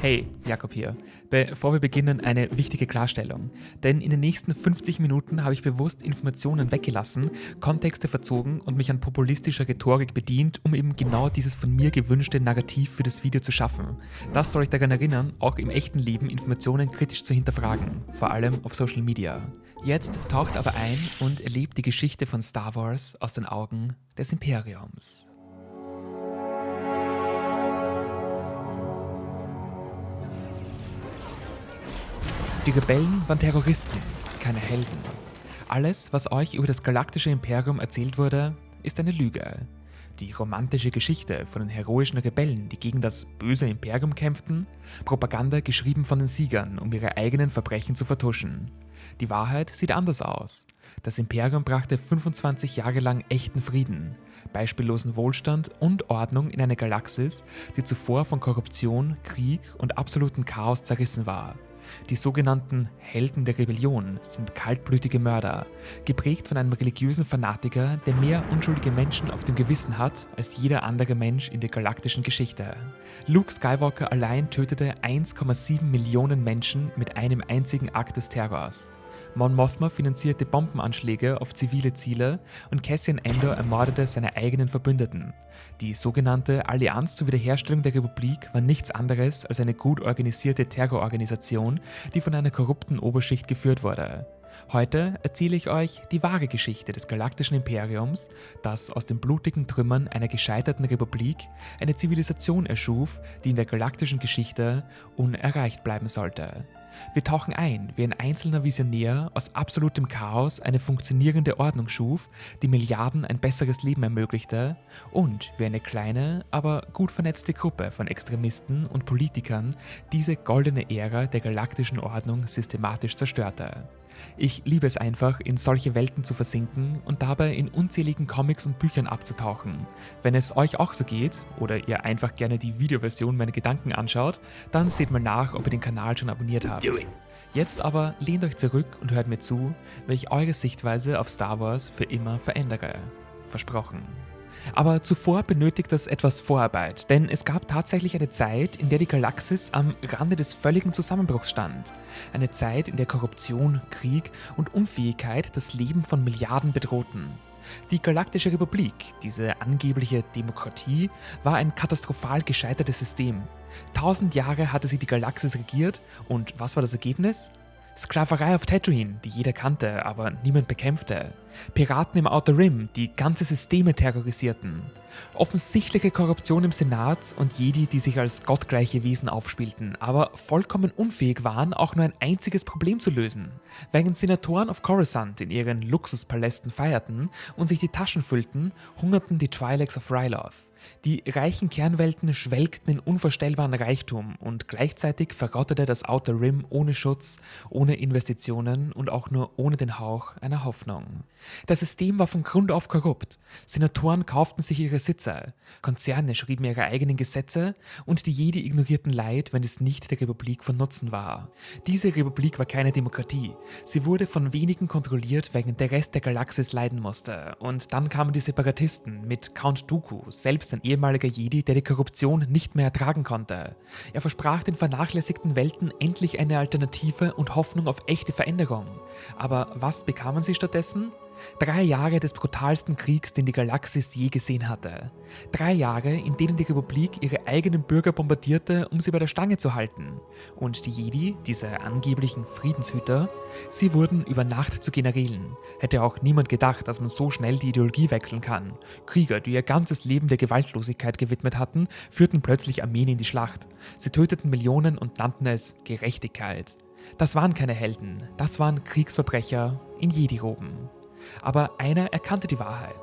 Hey, Jakob hier. Bevor wir beginnen, eine wichtige Klarstellung. Denn in den nächsten 50 Minuten habe ich bewusst Informationen weggelassen, Kontexte verzogen und mich an populistischer Rhetorik bedient, um eben genau dieses von mir gewünschte Narrativ für das Video zu schaffen. Das soll euch daran erinnern, auch im echten Leben Informationen kritisch zu hinterfragen, vor allem auf Social Media. Jetzt taucht aber ein und erlebt die Geschichte von Star Wars aus den Augen des Imperiums. Die Rebellen waren Terroristen, keine Helden. Alles, was euch über das galaktische Imperium erzählt wurde, ist eine Lüge. Die romantische Geschichte von den heroischen Rebellen, die gegen das böse Imperium kämpften, Propaganda geschrieben von den Siegern, um ihre eigenen Verbrechen zu vertuschen. Die Wahrheit sieht anders aus. Das Imperium brachte 25 Jahre lang echten Frieden, beispiellosen Wohlstand und Ordnung in eine Galaxis, die zuvor von Korruption, Krieg und absolutem Chaos zerrissen war. Die sogenannten Helden der Rebellion sind kaltblütige Mörder, geprägt von einem religiösen Fanatiker, der mehr unschuldige Menschen auf dem Gewissen hat als jeder andere Mensch in der galaktischen Geschichte. Luke Skywalker allein tötete 1,7 Millionen Menschen mit einem einzigen Akt des Terrors. Mon Mothma finanzierte Bombenanschläge auf zivile Ziele und Cassian Andor ermordete seine eigenen Verbündeten. Die sogenannte Allianz zur Wiederherstellung der Republik war nichts anderes als eine gut organisierte Terrororganisation, die von einer korrupten Oberschicht geführt wurde. Heute erzähle ich euch die wahre Geschichte des galaktischen Imperiums, das aus den blutigen Trümmern einer gescheiterten Republik eine Zivilisation erschuf, die in der galaktischen Geschichte unerreicht bleiben sollte. Wir tauchen ein, wie ein einzelner Visionär aus absolutem Chaos eine funktionierende Ordnung schuf, die Milliarden ein besseres Leben ermöglichte, und wie eine kleine, aber gut vernetzte Gruppe von Extremisten und Politikern diese goldene Ära der galaktischen Ordnung systematisch zerstörte. Ich liebe es einfach, in solche Welten zu versinken und dabei in unzähligen Comics und Büchern abzutauchen. Wenn es euch auch so geht oder ihr einfach gerne die Videoversion meiner Gedanken anschaut, dann seht mal nach, ob ihr den Kanal schon abonniert habt. Jetzt aber lehnt euch zurück und hört mir zu, weil ich eure Sichtweise auf Star Wars für immer verändere. Versprochen. Aber zuvor benötigt das etwas Vorarbeit, denn es gab tatsächlich eine Zeit, in der die Galaxis am Rande des völligen Zusammenbruchs stand. Eine Zeit, in der Korruption, Krieg und Unfähigkeit das Leben von Milliarden bedrohten. Die Galaktische Republik, diese angebliche Demokratie, war ein katastrophal gescheitertes System. 1000 Jahre hatte sie die Galaxis regiert und was war das Ergebnis? Sklaverei auf Tatooine, die jeder kannte, aber niemand bekämpfte. Piraten im Outer Rim, die ganze Systeme terrorisierten. Offensichtliche Korruption im Senat und Jedi, die sich als gottgleiche Wesen aufspielten, aber vollkommen unfähig waren, auch nur ein einziges Problem zu lösen. Während Senatoren auf Coruscant in ihren Luxuspalästen feierten und sich die Taschen füllten, hungerten die Twi'leks auf Ryloth. Die reichen Kernwelten schwelgten in unvorstellbaren Reichtum und gleichzeitig verrottete das Outer Rim ohne Schutz, ohne Investitionen und auch nur ohne den Hauch einer Hoffnung. Das System war von Grund auf korrupt. Senatoren kauften sich ihre Sitze, Konzerne schrieben ihre eigenen Gesetze und die Jedi ignorierten Leid, wenn es nicht der Republik von Nutzen war. Diese Republik war keine Demokratie. Sie wurde von wenigen kontrolliert, während der Rest der Galaxis leiden musste. Und dann kamen die Separatisten mit Count Dooku, selbst ein ehemaliger Jedi, der die Korruption nicht mehr ertragen konnte. Er versprach den vernachlässigten Welten endlich eine Alternative und Hoffnung auf echte Veränderung. Aber was bekamen sie stattdessen? 3 Jahre des brutalsten Kriegs, den die Galaxis je gesehen hatte. 3 Jahre, in denen die Republik ihre eigenen Bürger bombardierte, um sie bei der Stange zu halten. Und die Jedi, diese angeblichen Friedenshüter, sie wurden über Nacht zu Generälen. Hätte auch niemand gedacht, dass man so schnell die Ideologie wechseln kann. Krieger, die ihr ganzes Leben der Gewaltlosigkeit gewidmet hatten, führten plötzlich Armeen in die Schlacht. Sie töteten Millionen und nannten es Gerechtigkeit. Das waren keine Helden, das waren Kriegsverbrecher in Jedi-Roben. Aber einer erkannte die Wahrheit.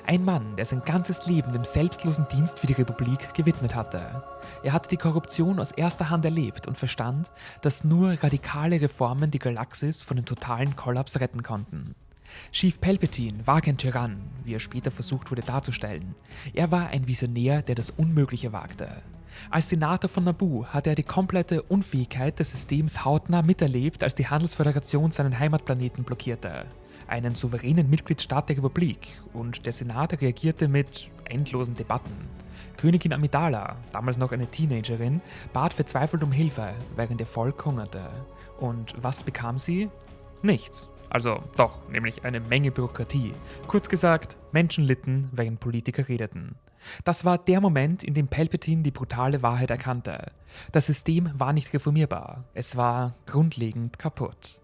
Ein Mann, der sein ganzes Leben dem selbstlosen Dienst für die Republik gewidmet hatte. Er hatte die Korruption aus erster Hand erlebt und verstand, dass nur radikale Reformen die Galaxis von dem totalen Kollaps retten konnten. Chief Palpatine war kein Tyrann, wie er später versucht wurde darzustellen. Er war ein Visionär, der das Unmögliche wagte. Als Senator von Naboo hatte er die komplette Unfähigkeit des Systems hautnah miterlebt, als die Handelsföderation seinen Heimatplaneten blockierte, einen souveränen Mitgliedstaat der Republik, und der Senat reagierte mit endlosen Debatten. Königin Amidala, damals noch eine Teenagerin, bat verzweifelt um Hilfe, während ihr Volk hungerte. Und was bekam sie? Nichts. Also doch, nämlich eine Menge Bürokratie. Kurz gesagt, Menschen litten, während Politiker redeten. Das war der Moment, in dem Palpatine die brutale Wahrheit erkannte. Das System war nicht reformierbar, es war grundlegend kaputt.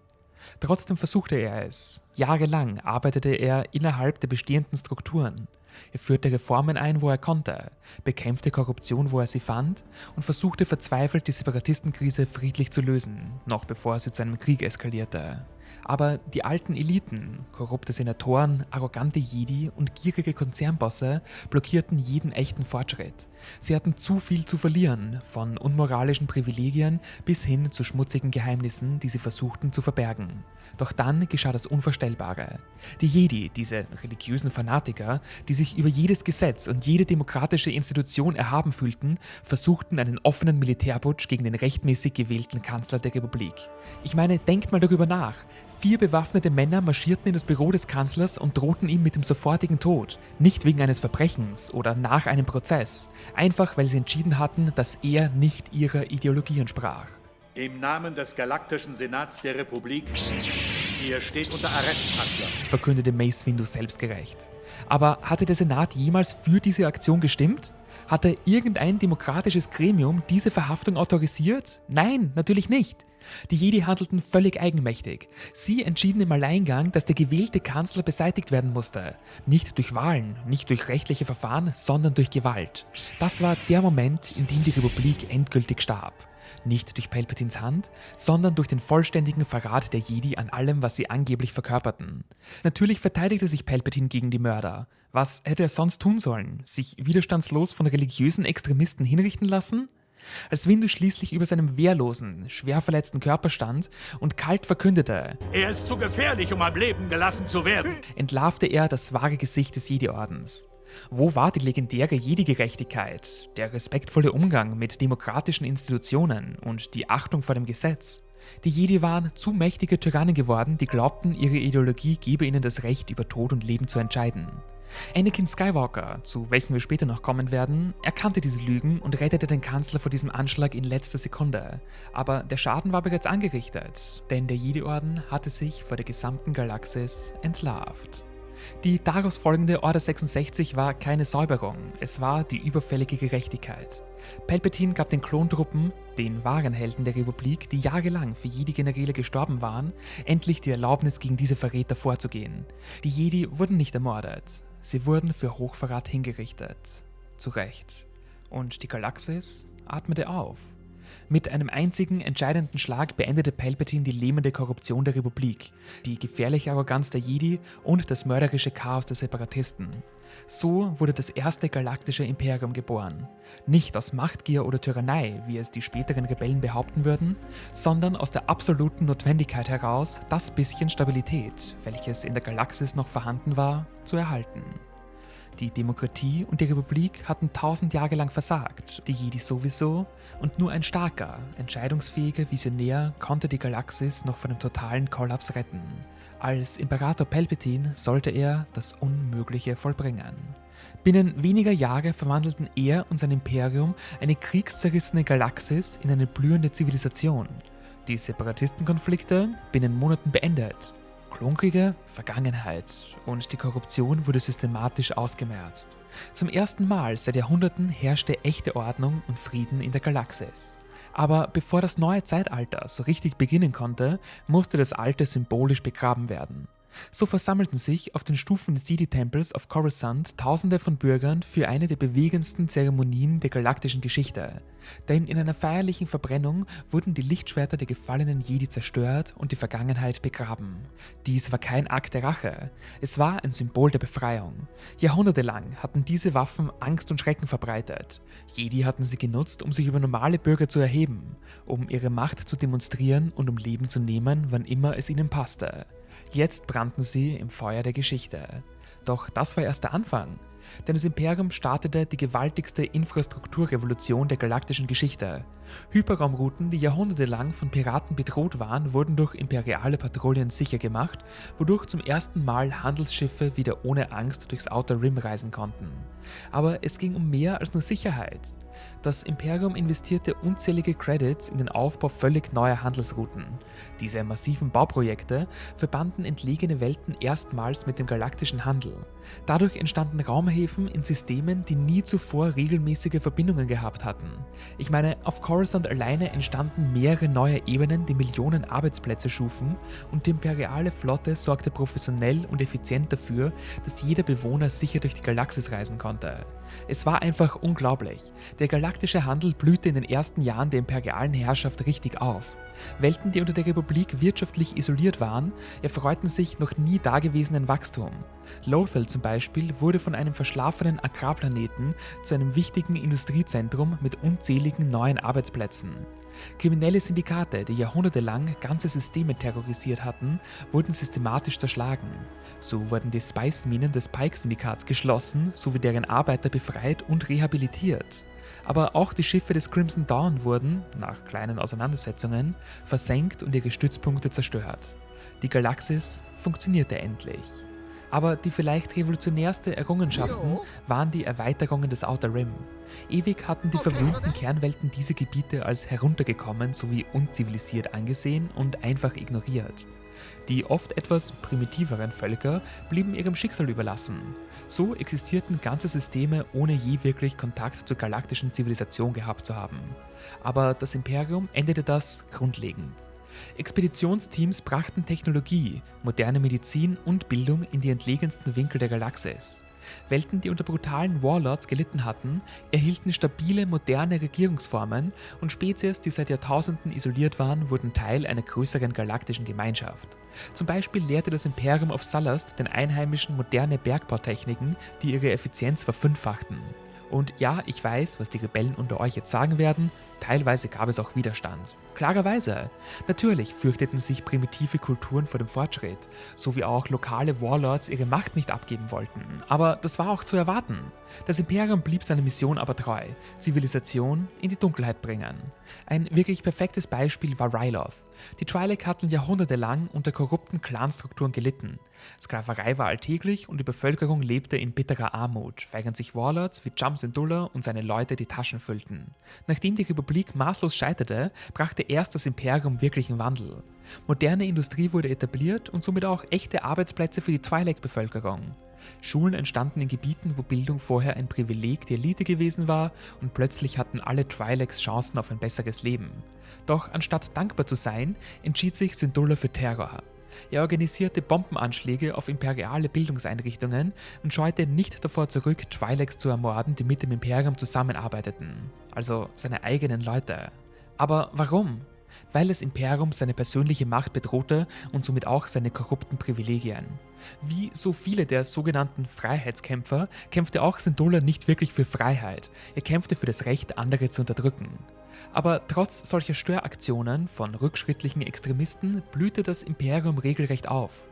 Trotzdem versuchte er es. Jahrelang arbeitete er innerhalb der bestehenden Strukturen. Er führte Reformen ein, wo er konnte, bekämpfte Korruption, wo er sie fand, und versuchte verzweifelt, die Separatistenkrise friedlich zu lösen, noch bevor sie zu einem Krieg eskalierte. Aber die alten Eliten, korrupte Senatoren, arrogante Jedi und gierige Konzernbosse blockierten jeden echten Fortschritt. Sie hatten zu viel zu verlieren, von unmoralischen Privilegien bis hin zu schmutzigen Geheimnissen, die sie versuchten zu verbergen. Doch dann geschah das Unvorstellbare. Die Jedi, diese religiösen Fanatiker, die sich über jedes Gesetz und jede demokratische Institution erhaben fühlten, versuchten einen offenen Militärputsch gegen den rechtmäßig gewählten Kanzler der Republik. Ich meine, denkt mal darüber nach. 4 bewaffnete Männer marschierten in das Büro des Kanzlers und drohten ihm mit dem sofortigen Tod. Nicht wegen eines Verbrechens oder nach einem Prozess. Einfach, weil sie entschieden hatten, dass er nicht ihrer Ideologie entsprach. Im Namen des Galaktischen Senats der Republik, ihr steht unter Arrest, Kanzler, verkündete Mace Windu selbstgerecht. Aber hatte der Senat jemals für diese Aktion gestimmt? Hatte irgendein demokratisches Gremium diese Verhaftung autorisiert? Nein, natürlich nicht. Die Jedi handelten völlig eigenmächtig. Sie entschieden im Alleingang, dass der gewählte Kanzler beseitigt werden musste. Nicht durch Wahlen, nicht durch rechtliche Verfahren, sondern durch Gewalt. Das war der Moment, in dem die Republik endgültig starb. Nicht durch Palpatines Hand, sondern durch den vollständigen Verrat der Jedi an allem, was sie angeblich verkörperten. Natürlich verteidigte sich Palpatine gegen die Mörder. Was hätte er sonst tun sollen? Sich widerstandslos von religiösen Extremisten hinrichten lassen? Als Windu schließlich über seinem wehrlosen, schwer verletzten Körper stand und kalt verkündete: Er ist zu gefährlich, um am Leben gelassen zu werden, entlarvte er das wahre Gesicht des Jedi-Ordens. Wo war die legendäre Jedi-Gerechtigkeit, der respektvolle Umgang mit demokratischen Institutionen und die Achtung vor dem Gesetz? Die Jedi waren zu mächtige Tyrannen geworden, die glaubten, ihre Ideologie gebe ihnen das Recht, über Tod und Leben zu entscheiden. Anakin Skywalker, zu welchem wir später noch kommen werden, erkannte diese Lügen und rettete den Kanzler vor diesem Anschlag in letzter Sekunde. Aber der Schaden war bereits angerichtet, denn der Jedi-Orden hatte sich vor der gesamten Galaxis entlarvt. Die daraus folgende Order 66 war keine Säuberung, es war die überfällige Gerechtigkeit. Palpatine gab den Klontruppen, den wahren Helden der Republik, die jahrelang für Jedi-Generäle gestorben waren, endlich die Erlaubnis, gegen diese Verräter vorzugehen. Die Jedi wurden nicht ermordet, sie wurden für Hochverrat hingerichtet. Zu Recht. Und die Galaxis atmete auf. Mit einem einzigen entscheidenden Schlag beendete Palpatine die lähmende Korruption der Republik, die gefährliche Arroganz der Jedi und das mörderische Chaos der Separatisten. So wurde das erste galaktische Imperium geboren. Nicht aus Machtgier oder Tyrannei, wie es die späteren Rebellen behaupten würden, sondern aus der absoluten Notwendigkeit heraus, das bisschen Stabilität, welches in der Galaxis noch vorhanden war, zu erhalten. Die Demokratie und die Republik hatten 1000 Jahre lang versagt, die Jedi sowieso, und nur ein starker, entscheidungsfähiger Visionär konnte die Galaxis noch vor dem totalen Kollaps retten. Als Imperator Palpatine sollte er das Unmögliche vollbringen. Binnen weniger Jahre verwandelten er und sein Imperium eine kriegszerrissene Galaxis in eine blühende Zivilisation. Die Separatistenkonflikte binnen Monaten beendet. Klonkriege, Vergangenheit, und die Korruption wurde systematisch ausgemerzt. Zum ersten Mal seit Jahrhunderten herrschte echte Ordnung und Frieden in der Galaxis. Aber bevor das neue Zeitalter so richtig beginnen konnte, musste das alte symbolisch begraben werden. So versammelten sich auf den Stufen des Jedi-Tempels auf Coruscant Tausende von Bürgern für eine der bewegendsten Zeremonien der galaktischen Geschichte. Denn in einer feierlichen Verbrennung wurden die Lichtschwerter der gefallenen Jedi zerstört und die Vergangenheit begraben. Dies war kein Akt der Rache, es war ein Symbol der Befreiung. Jahrhundertelang hatten diese Waffen Angst und Schrecken verbreitet. Jedi hatten sie genutzt, um sich über normale Bürger zu erheben, um ihre Macht zu demonstrieren und um Leben zu nehmen, wann immer es ihnen passte. Jetzt brannten sie im Feuer der Geschichte. Doch das war erst der Anfang. Denn das Imperium startete die gewaltigste Infrastrukturrevolution der galaktischen Geschichte. Hyperraumrouten, die jahrhundertelang von Piraten bedroht waren, wurden durch imperiale Patrouillen sicher gemacht, wodurch zum ersten Mal Handelsschiffe wieder ohne Angst durchs Outer Rim reisen konnten. Aber es ging um mehr als nur Sicherheit. Das Imperium investierte unzählige Credits in den Aufbau völlig neuer Handelsrouten. Diese massiven Bauprojekte verbanden entlegene Welten erstmals mit dem galaktischen Handel. Dadurch entstanden Raumhäfen in Systemen, die nie zuvor regelmäßige Verbindungen gehabt hatten. Ich meine, auf Coruscant alleine entstanden mehrere neue Ebenen, die Millionen Arbeitsplätze schufen, und die imperiale Flotte sorgte professionell und effizient dafür, dass jeder Bewohner sicher durch die Galaxis reisen konnte. Es war einfach unglaublich. Der galaktische Handel blühte in den ersten Jahren der imperialen Herrschaft richtig auf. Welten, die unter der Republik wirtschaftlich isoliert waren, erfreuten sich noch nie dagewesenen Wachstum. Lothal zum Beispiel wurde von einem verschlafenen Agrarplaneten zu einem wichtigen Industriezentrum mit unzähligen neuen Arbeitsplätzen. Kriminelle Syndikate, die jahrhundertelang ganze Systeme terrorisiert hatten, wurden systematisch zerschlagen. So wurden die Spice-Minen des Pike-Syndikats geschlossen sowie deren Arbeiter befreit und rehabilitiert. Aber auch die Schiffe des Crimson Dawn wurden, nach kleinen Auseinandersetzungen, versenkt und ihre Stützpunkte zerstört. Die Galaxis funktionierte endlich. Aber die vielleicht revolutionärste Errungenschaften waren die Erweiterungen des Outer Rim. Ewig hatten die verwöhnten Kernwelten diese Gebiete als heruntergekommen sowie unzivilisiert angesehen und einfach ignoriert. Die oft etwas primitiveren Völker blieben ihrem Schicksal überlassen. So existierten ganze Systeme, ohne je wirklich Kontakt zur galaktischen Zivilisation gehabt zu haben. Aber das Imperium änderte das grundlegend. Expeditionsteams brachten Technologie, moderne Medizin und Bildung in die entlegensten Winkel der Galaxis. Welten, die unter brutalen Warlords gelitten hatten, erhielten stabile, moderne Regierungsformen und Spezies, die seit Jahrtausenden isoliert waren, wurden Teil einer größeren galaktischen Gemeinschaft. Zum Beispiel lehrte das Imperium auf Sullust den Einheimischen moderne Bergbautechniken, die ihre Effizienz verfünffachten. Und ja, ich weiß, was die Rebellen unter euch jetzt sagen werden, teilweise gab es auch Widerstand. Klarerweise. Natürlich fürchteten sich primitive Kulturen vor dem Fortschritt, sowie auch lokale Warlords ihre Macht nicht abgeben wollten. Aber das war auch zu erwarten. Das Imperium blieb seiner Mission aber treu, Zivilisation in die Dunkelheit bringen. Ein wirklich perfektes Beispiel war Ryloth. Die Twi'lek hatten jahrhundertelang unter korrupten Clanstrukturen gelitten. Sklaverei war alltäglich und die Bevölkerung lebte in bitterer Armut, während sich Warlords wie Jum Syndulla und seine Leute die Taschen füllten. Nachdem die Republik maßlos scheiterte, brachte erst das Imperium wirklichen Wandel. Moderne Industrie wurde etabliert und somit auch echte Arbeitsplätze für die Twi'lek-Bevölkerung. Schulen entstanden in Gebieten, wo Bildung vorher ein Privileg der Elite gewesen war, und plötzlich hatten alle Twi'leks Chancen auf ein besseres Leben. Doch anstatt dankbar zu sein, entschied sich Syndulla für Terror. Er organisierte Bombenanschläge auf imperiale Bildungseinrichtungen und scheute nicht davor zurück, Twi'leks zu ermorden, die mit dem Imperium zusammenarbeiteten. Also seine eigenen Leute. Aber warum? Weil das Imperium seine persönliche Macht bedrohte und somit auch seine korrupten Privilegien. Wie so viele der sogenannten Freiheitskämpfer kämpfte auch Syndulla nicht wirklich für Freiheit, er kämpfte für das Recht, andere zu unterdrücken. Aber trotz solcher Störaktionen von rückschrittlichen Extremisten blühte das Imperium regelrecht auf.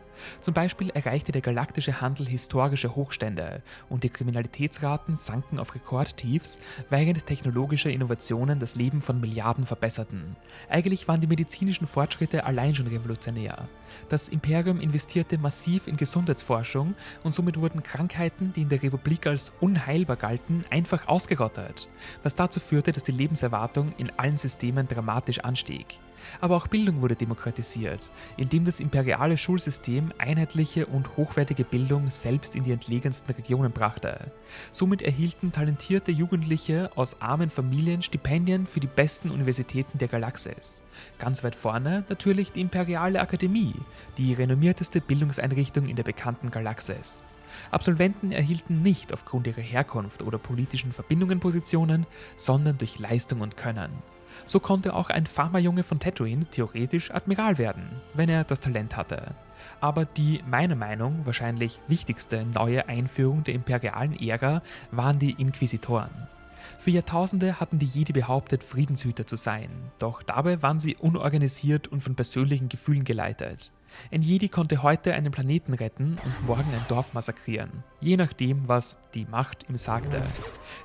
Zum Beispiel erreichte der galaktische Handel historische Hochstände und die Kriminalitätsraten sanken auf Rekordtiefs, während technologische Innovationen das Leben von Milliarden verbesserten. Eigentlich waren die medizinischen Fortschritte allein schon revolutionär. Das Imperium investierte massiv in Gesundheitsforschung und somit wurden Krankheiten, die in der Republik als unheilbar galten, einfach ausgerottet, was dazu führte, dass die Lebenserwartung in allen Systemen dramatisch anstieg. Aber auch Bildung wurde demokratisiert, indem das imperiale Schulsystem einheitliche und hochwertige Bildung selbst in die entlegensten Regionen brachte. Somit erhielten talentierte Jugendliche aus armen Familien Stipendien für die besten Universitäten der Galaxis. Ganz weit vorne natürlich die Imperiale Akademie, die renommierteste Bildungseinrichtung in der bekannten Galaxis. Absolventen erhielten nicht aufgrund ihrer Herkunft oder politischen Verbindungen Positionen, sondern durch Leistung und Können. So konnte auch ein Farmerjunge von Tatooine theoretisch Admiral werden, wenn er das Talent hatte. Aber die, meiner Meinung, wahrscheinlich wichtigste neue Einführung der imperialen Ära waren die Inquisitoren. Für Jahrtausende hatten die Jedi behauptet, Friedenshüter zu sein, doch dabei waren sie unorganisiert und von persönlichen Gefühlen geleitet. Ein Jedi konnte heute einen Planeten retten und morgen ein Dorf massakrieren, je nachdem, was die Macht ihm sagte.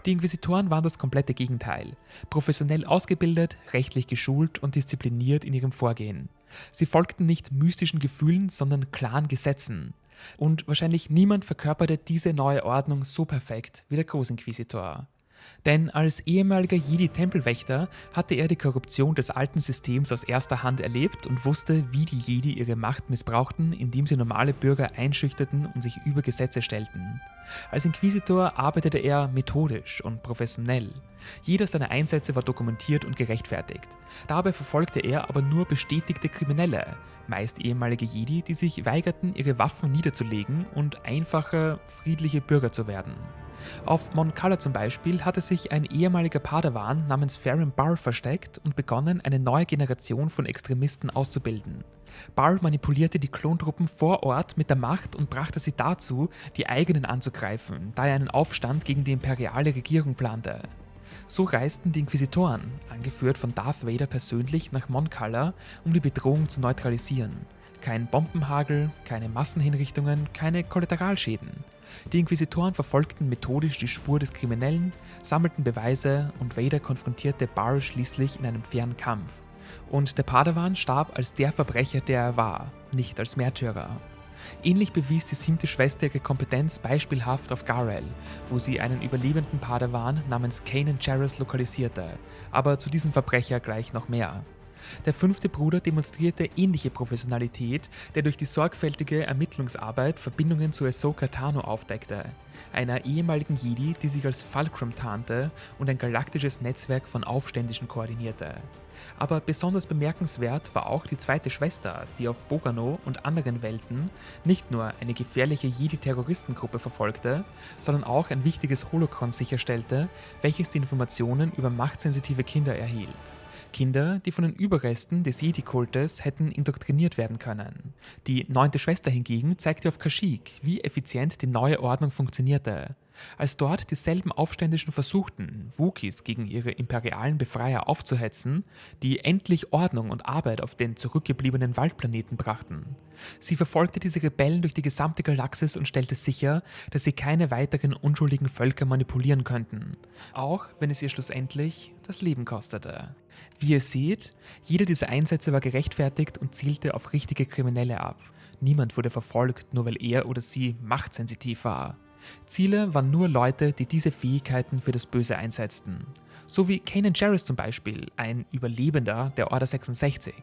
Die Inquisitoren waren das komplette Gegenteil, professionell ausgebildet, rechtlich geschult und diszipliniert in ihrem Vorgehen. Sie folgten nicht mystischen Gefühlen, sondern klaren Gesetzen. Und wahrscheinlich niemand verkörperte diese neue Ordnung so perfekt wie der Großinquisitor. Denn als ehemaliger Jedi-Tempelwächter hatte er die Korruption des alten Systems aus erster Hand erlebt und wusste, wie die Jedi ihre Macht missbrauchten, indem sie normale Bürger einschüchterten und sich über Gesetze stellten. Als Inquisitor arbeitete er methodisch und professionell. Jeder seiner Einsätze war dokumentiert und gerechtfertigt. Dabei verfolgte er aber nur bestätigte Kriminelle, meist ehemalige Jedi, die sich weigerten, ihre Waffen niederzulegen und einfache, friedliche Bürger zu werden. Auf Mon Cala zum Beispiel hatte sich ein ehemaliger Padawan namens Ferren Barr versteckt und begonnen, eine neue Generation von Extremisten auszubilden. Barr manipulierte die Klontruppen vor Ort mit der Macht und brachte sie dazu, die eigenen anzugreifen, da er einen Aufstand gegen die imperiale Regierung plante. So reisten die Inquisitoren, angeführt von Darth Vader persönlich, nach Mon Cala, um die Bedrohung zu neutralisieren. Kein Bombenhagel, keine Massenhinrichtungen, keine Kollateralschäden. Die Inquisitoren verfolgten methodisch die Spur des Kriminellen, sammelten Beweise und Vader konfrontierte Barr schließlich in einem fairen Kampf. Und der Padawan starb als der Verbrecher, der er war, nicht als Märtyrer. Ähnlich bewies die 7. Schwester ihre Kompetenz beispielhaft auf Garel, wo sie einen überlebenden Padawan namens Kanan Jarrus lokalisierte, aber zu diesem Verbrecher gleich noch mehr. Der 5. Bruder demonstrierte ähnliche Professionalität, der durch die sorgfältige Ermittlungsarbeit Verbindungen zu Ahsoka Tano aufdeckte, einer ehemaligen Jedi, die sich als Fulcrum tarnte und ein galaktisches Netzwerk von Aufständischen koordinierte. Aber besonders bemerkenswert war auch die 2. Schwester, die auf Bogano und anderen Welten nicht nur eine gefährliche Jedi-Terroristengruppe verfolgte, sondern auch ein wichtiges Holocron sicherstellte, welches die Informationen über machtsensitive Kinder erhielt. Kinder, die von den Überresten des Jedi-Kultes hätten indoktriniert werden können. Die 9. Schwester hingegen zeigte auf Kashyyyk, wie effizient die neue Ordnung funktionierte. Als dort dieselben Aufständischen versuchten, Wookiees gegen ihre imperialen Befreier aufzuhetzen, die endlich Ordnung und Arbeit auf den zurückgebliebenen Waldplaneten brachten. Sie verfolgte diese Rebellen durch die gesamte Galaxis und stellte sicher, dass sie keine weiteren unschuldigen Völker manipulieren könnten, auch wenn es ihr schlussendlich das Leben kostete. Wie ihr seht, jeder dieser Einsätze war gerechtfertigt und zielte auf richtige Kriminelle ab. Niemand wurde verfolgt, nur weil er oder sie machtsensitiv war. Ziele waren nur Leute, die diese Fähigkeiten für das Böse einsetzten. So wie Kanan Jarrus zum Beispiel, ein Überlebender der Order 66.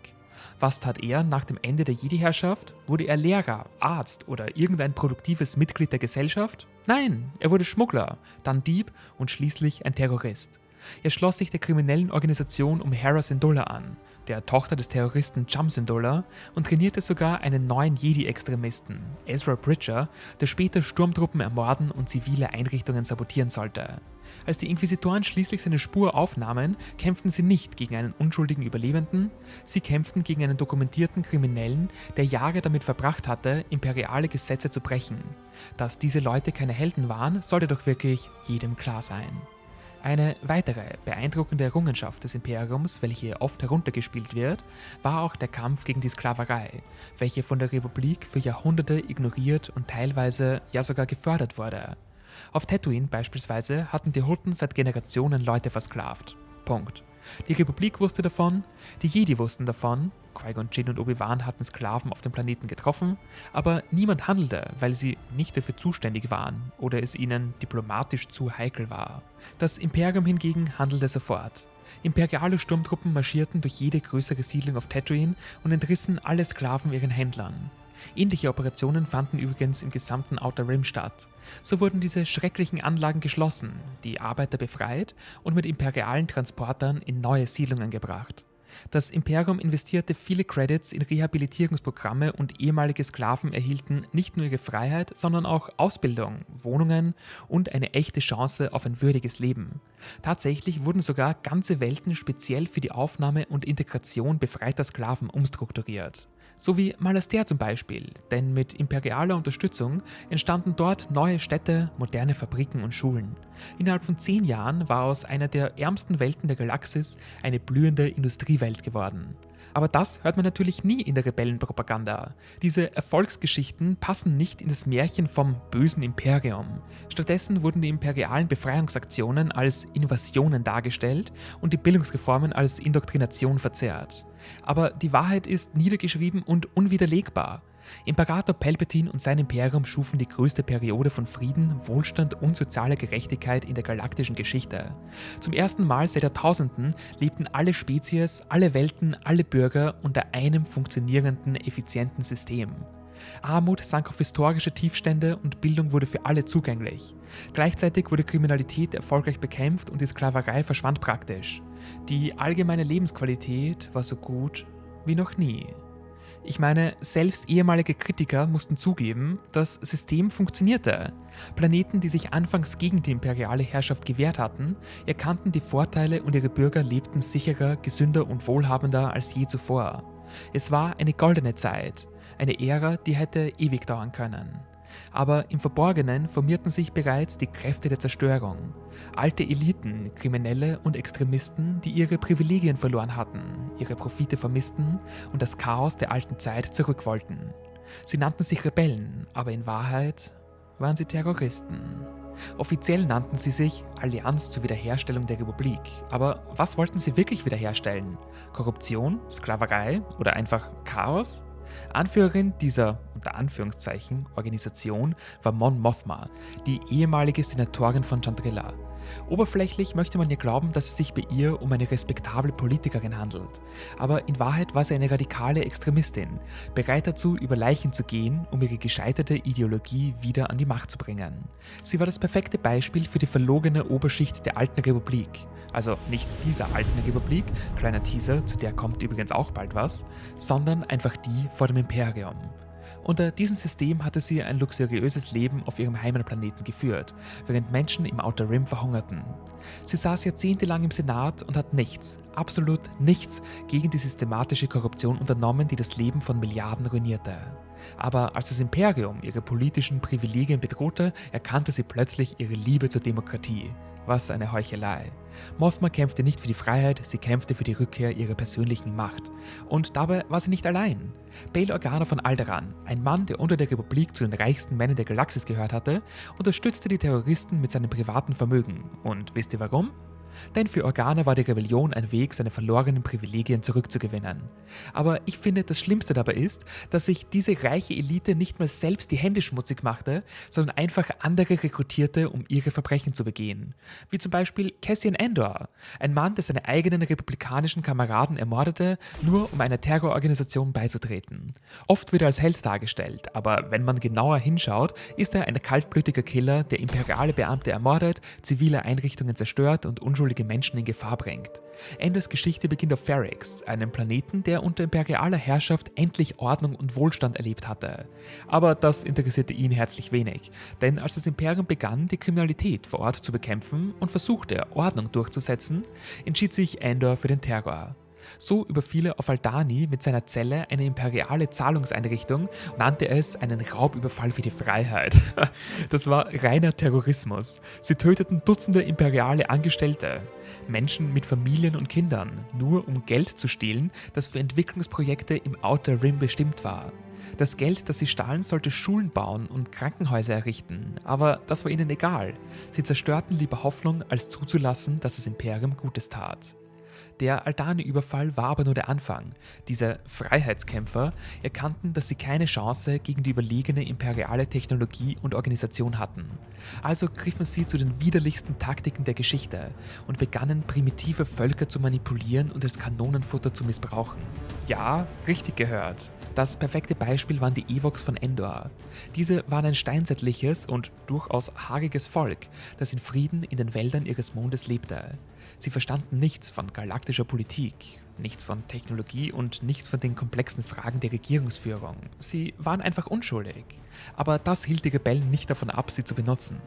Was tat er nach dem Ende der Jedi-Herrschaft? Wurde er Lehrer, Arzt oder irgendein produktives Mitglied der Gesellschaft? Nein, er wurde Schmuggler, dann Dieb und schließlich ein Terrorist. Er schloss sich der kriminellen Organisation um Hera Syndulla an, der Tochter des Terroristen Jum Syndulla, und trainierte sogar einen neuen Jedi-Extremisten, Ezra Bridger, der später Sturmtruppen ermorden und zivile Einrichtungen sabotieren sollte. Als die Inquisitoren schließlich seine Spur aufnahmen, kämpften sie nicht gegen einen unschuldigen Überlebenden, sie kämpften gegen einen dokumentierten Kriminellen, der Jahre damit verbracht hatte, imperiale Gesetze zu brechen. Dass diese Leute keine Helden waren, sollte doch wirklich jedem klar sein. Eine weitere beeindruckende Errungenschaft des Imperiums, welche oft heruntergespielt wird, war auch der Kampf gegen die Sklaverei, welche von der Republik für Jahrhunderte ignoriert und teilweise ja sogar gefördert wurde. Auf Tatooine beispielsweise hatten die Hutten seit Generationen Leute versklavt. Punkt. Die Republik wusste davon, die Jedi wussten davon, Qui-Gon Jinn und Obi-Wan hatten Sklaven auf dem Planeten getroffen, aber niemand handelte, weil sie nicht dafür zuständig waren oder es ihnen diplomatisch zu heikel war. Das Imperium hingegen handelte sofort. Imperiale Sturmtruppen marschierten durch jede größere Siedlung auf Tatooine und entrissen alle Sklaven ihren Händlern. Ähnliche Operationen fanden übrigens im gesamten Outer Rim statt. So wurden diese schrecklichen Anlagen geschlossen, die Arbeiter befreit und mit imperialen Transportern in neue Siedlungen gebracht. Das Imperium investierte viele Credits in Rehabilitierungsprogramme und ehemalige Sklaven erhielten nicht nur ihre Freiheit, sondern auch Ausbildung, Wohnungen und eine echte Chance auf ein würdiges Leben. Tatsächlich wurden sogar ganze Welten speziell für die Aufnahme und Integration befreiter Sklaven umstrukturiert. So wie Malastär zum Beispiel, denn mit imperialer Unterstützung entstanden dort neue Städte, moderne Fabriken und Schulen. Innerhalb von 10 Jahren war aus einer der ärmsten Welten der Galaxis eine blühende Industriewelt geworden. Aber das hört man natürlich nie in der Rebellenpropaganda. Diese Erfolgsgeschichten passen nicht in das Märchen vom bösen Imperium. Stattdessen wurden die imperialen Befreiungsaktionen als Invasionen dargestellt und die Bildungsreformen als Indoktrination verzerrt. Aber die Wahrheit ist niedergeschrieben und unwiderlegbar. Imperator Palpatine und sein Imperium schufen die größte Periode von Frieden, Wohlstand und sozialer Gerechtigkeit in der galaktischen Geschichte. Zum ersten Mal seit Jahrtausenden lebten alle Spezies, alle Welten, alle Bürger unter einem funktionierenden, effizienten System. Armut sank auf historische Tiefstände und Bildung wurde für alle zugänglich. Gleichzeitig wurde Kriminalität erfolgreich bekämpft und die Sklaverei verschwand praktisch. Die allgemeine Lebensqualität war so gut wie noch nie. Ich meine, selbst ehemalige Kritiker mussten zugeben, das System funktionierte. Planeten, die sich anfangs gegen die imperiale Herrschaft gewehrt hatten, erkannten die Vorteile und ihre Bürger lebten sicherer, gesünder und wohlhabender als je zuvor. Es war eine goldene Zeit, eine Ära, die hätte ewig dauern können. Aber im Verborgenen formierten sich bereits die Kräfte der Zerstörung. Alte Eliten, Kriminelle und Extremisten, die ihre Privilegien verloren hatten, ihre Profite vermissten und das Chaos der alten Zeit zurück wollten. Sie nannten sich Rebellen, aber in Wahrheit waren sie Terroristen. Offiziell nannten sie sich Allianz zur Wiederherstellung der Republik. Aber was wollten sie wirklich wiederherstellen? Korruption, Sklaverei oder einfach Chaos? Anführerin dieser, unter Anführungszeichen, Organisation war Mon Mothma, die ehemalige Senatorin von Chandrila. Oberflächlich möchte man ihr glauben, dass es sich bei ihr um eine respektable Politikerin handelt. Aber in Wahrheit war sie eine radikale Extremistin, bereit dazu, über Leichen zu gehen, um ihre gescheiterte Ideologie wieder an die Macht zu bringen. Sie war das perfekte Beispiel für die verlogene Oberschicht der alten Republik. Also nicht dieser alten Republik, kleiner Teaser, zu der kommt übrigens auch bald was, sondern einfach die vor dem Imperium. Unter diesem System hatte sie ein luxuriöses Leben auf ihrem Heimatplaneten geführt, während Menschen im Outer Rim verhungerten. Sie saß jahrzehntelang im Senat und hat nichts, absolut nichts gegen die systematische Korruption unternommen, die das Leben von Milliarden ruinierte. Aber als das Imperium ihre politischen Privilegien bedrohte, erkannte sie plötzlich ihre Liebe zur Demokratie. Was eine Heuchelei. Mothma kämpfte nicht für die Freiheit, sie kämpfte für die Rückkehr ihrer persönlichen Macht. Und dabei war sie nicht allein. Bail Organa von Alderaan, ein Mann, der unter der Republik zu den reichsten Männern der Galaxis gehört hatte, unterstützte die Terroristen mit seinem privaten Vermögen. Und wisst ihr warum? Denn für Organa war die Rebellion ein Weg, seine verlorenen Privilegien zurückzugewinnen. Aber ich finde, das Schlimmste dabei ist, dass sich diese reiche Elite nicht mal selbst die Hände schmutzig machte, sondern einfach andere rekrutierte, um ihre Verbrechen zu begehen. Wie zum Beispiel Cassian Andor, ein Mann, der seine eigenen republikanischen Kameraden ermordete, nur um einer Terrororganisation beizutreten. Oft wird er als Held dargestellt, aber wenn man genauer hinschaut, ist er ein kaltblütiger Killer, der imperiale Beamte ermordet, zivile Einrichtungen zerstört und unschuldige Menschen in Gefahr bringt. Endors Geschichte beginnt auf Ferrix, einem Planeten, der unter imperialer Herrschaft endlich Ordnung und Wohlstand erlebt hatte. Aber das interessierte ihn herzlich wenig, denn als das Imperium begann, die Kriminalität vor Ort zu bekämpfen und versuchte, Ordnung durchzusetzen, entschied sich Andor für den Terror. So überfiel er auf Aldhani mit seiner Zelle eine imperiale Zahlungseinrichtung und nannte es einen Raubüberfall für die Freiheit. Das war reiner Terrorismus. Sie töteten Dutzende imperiale Angestellte, Menschen mit Familien und Kindern, nur um Geld zu stehlen, das für Entwicklungsprojekte im Outer Rim bestimmt war. Das Geld, das sie stahlen, sollte Schulen bauen und Krankenhäuser errichten, aber das war ihnen egal. Sie zerstörten lieber Hoffnung, als zuzulassen, dass das Imperium Gutes tat. Der Aldhani-Überfall war aber nur der Anfang. Diese Freiheitskämpfer erkannten, dass sie keine Chance gegen die überlegene imperiale Technologie und Organisation hatten. Also griffen sie zu den widerlichsten Taktiken der Geschichte und begannen, primitive Völker zu manipulieren und als Kanonenfutter zu missbrauchen. Ja, richtig gehört. Das perfekte Beispiel waren die Ewoks von Endor. Diese waren ein steinzeitliches und durchaus haariges Volk, das in Frieden in den Wäldern ihres Mondes lebte. Sie verstanden nichts von galaktischer Politik, nichts von Technologie und nichts von den komplexen Fragen der Regierungsführung. Sie waren einfach unschuldig. Aber das hielt die Rebellen nicht davon ab, sie zu benutzen.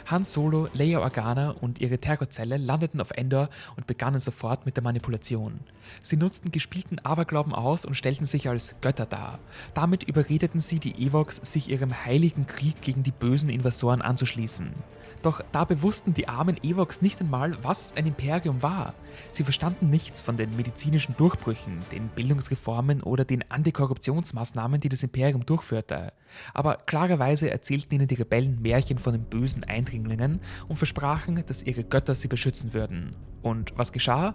Han Solo, Leia Organa und ihre Terrorzelle landeten auf Endor und begannen sofort mit der Manipulation. Sie nutzten gespielten Aberglauben aus und stellten sich als Götter dar. Damit überredeten sie die Ewoks, sich ihrem heiligen Krieg gegen die bösen Invasoren anzuschließen. Doch dabei wussten die armen Ewoks nicht einmal, was ein Imperium war. Sie verstanden nichts von den medizinischen Durchbrüchen, den Bildungsreformen oder den Antikorruptionsmaßnahmen, die das Imperium durchführte. Aber klarerweise erzählten ihnen die Rebellen Märchen von den bösen Eindringlingen und versprachen, dass ihre Götter sie beschützen würden. Und was geschah?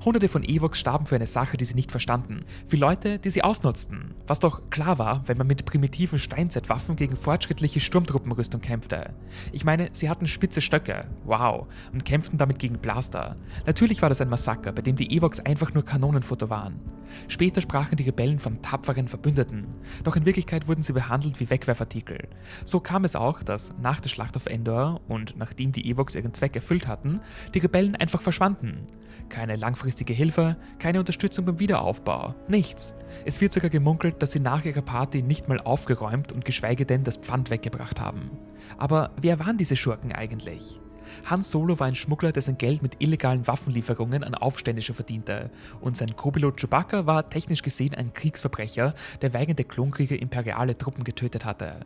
Hunderte von Ewoks starben für eine Sache, die sie nicht verstanden. Für Leute, die sie ausnutzten. Was doch klar war, wenn man mit primitiven Steinzeitwaffen gegen fortschrittliche Sturmtruppenrüstung kämpfte. Ich meine, sie hatten spitze Stöcke, wow, und kämpften damit gegen Blaster. Natürlich war das ein Massaker, bei dem die Ewoks einfach nur Kanonenfutter waren. Später sprachen die Rebellen von tapferen Verbündeten, doch in Wirklichkeit wurden sie behandelt wie Wegwerfartikel. So kam es auch, dass nach der Schlacht auf Endor und nachdem die Ewoks ihren Zweck erfüllt hatten, die Rebellen einfach verschwanden. Keine langfristige Hilfe, keine Unterstützung beim Wiederaufbau, nichts. Es wird sogar gemunkelt, dass sie nach ihrer Party nicht mal aufgeräumt und geschweige denn das Pfand weggebracht haben. Aber wer waren diese Schurken eigentlich? Han Solo war ein Schmuggler, der sein Geld mit illegalen Waffenlieferungen an Aufständische verdiente, und sein Co-Pilot Chewbacca war technisch gesehen ein Kriegsverbrecher, der wegen der Klonkriege imperiale Truppen getötet hatte.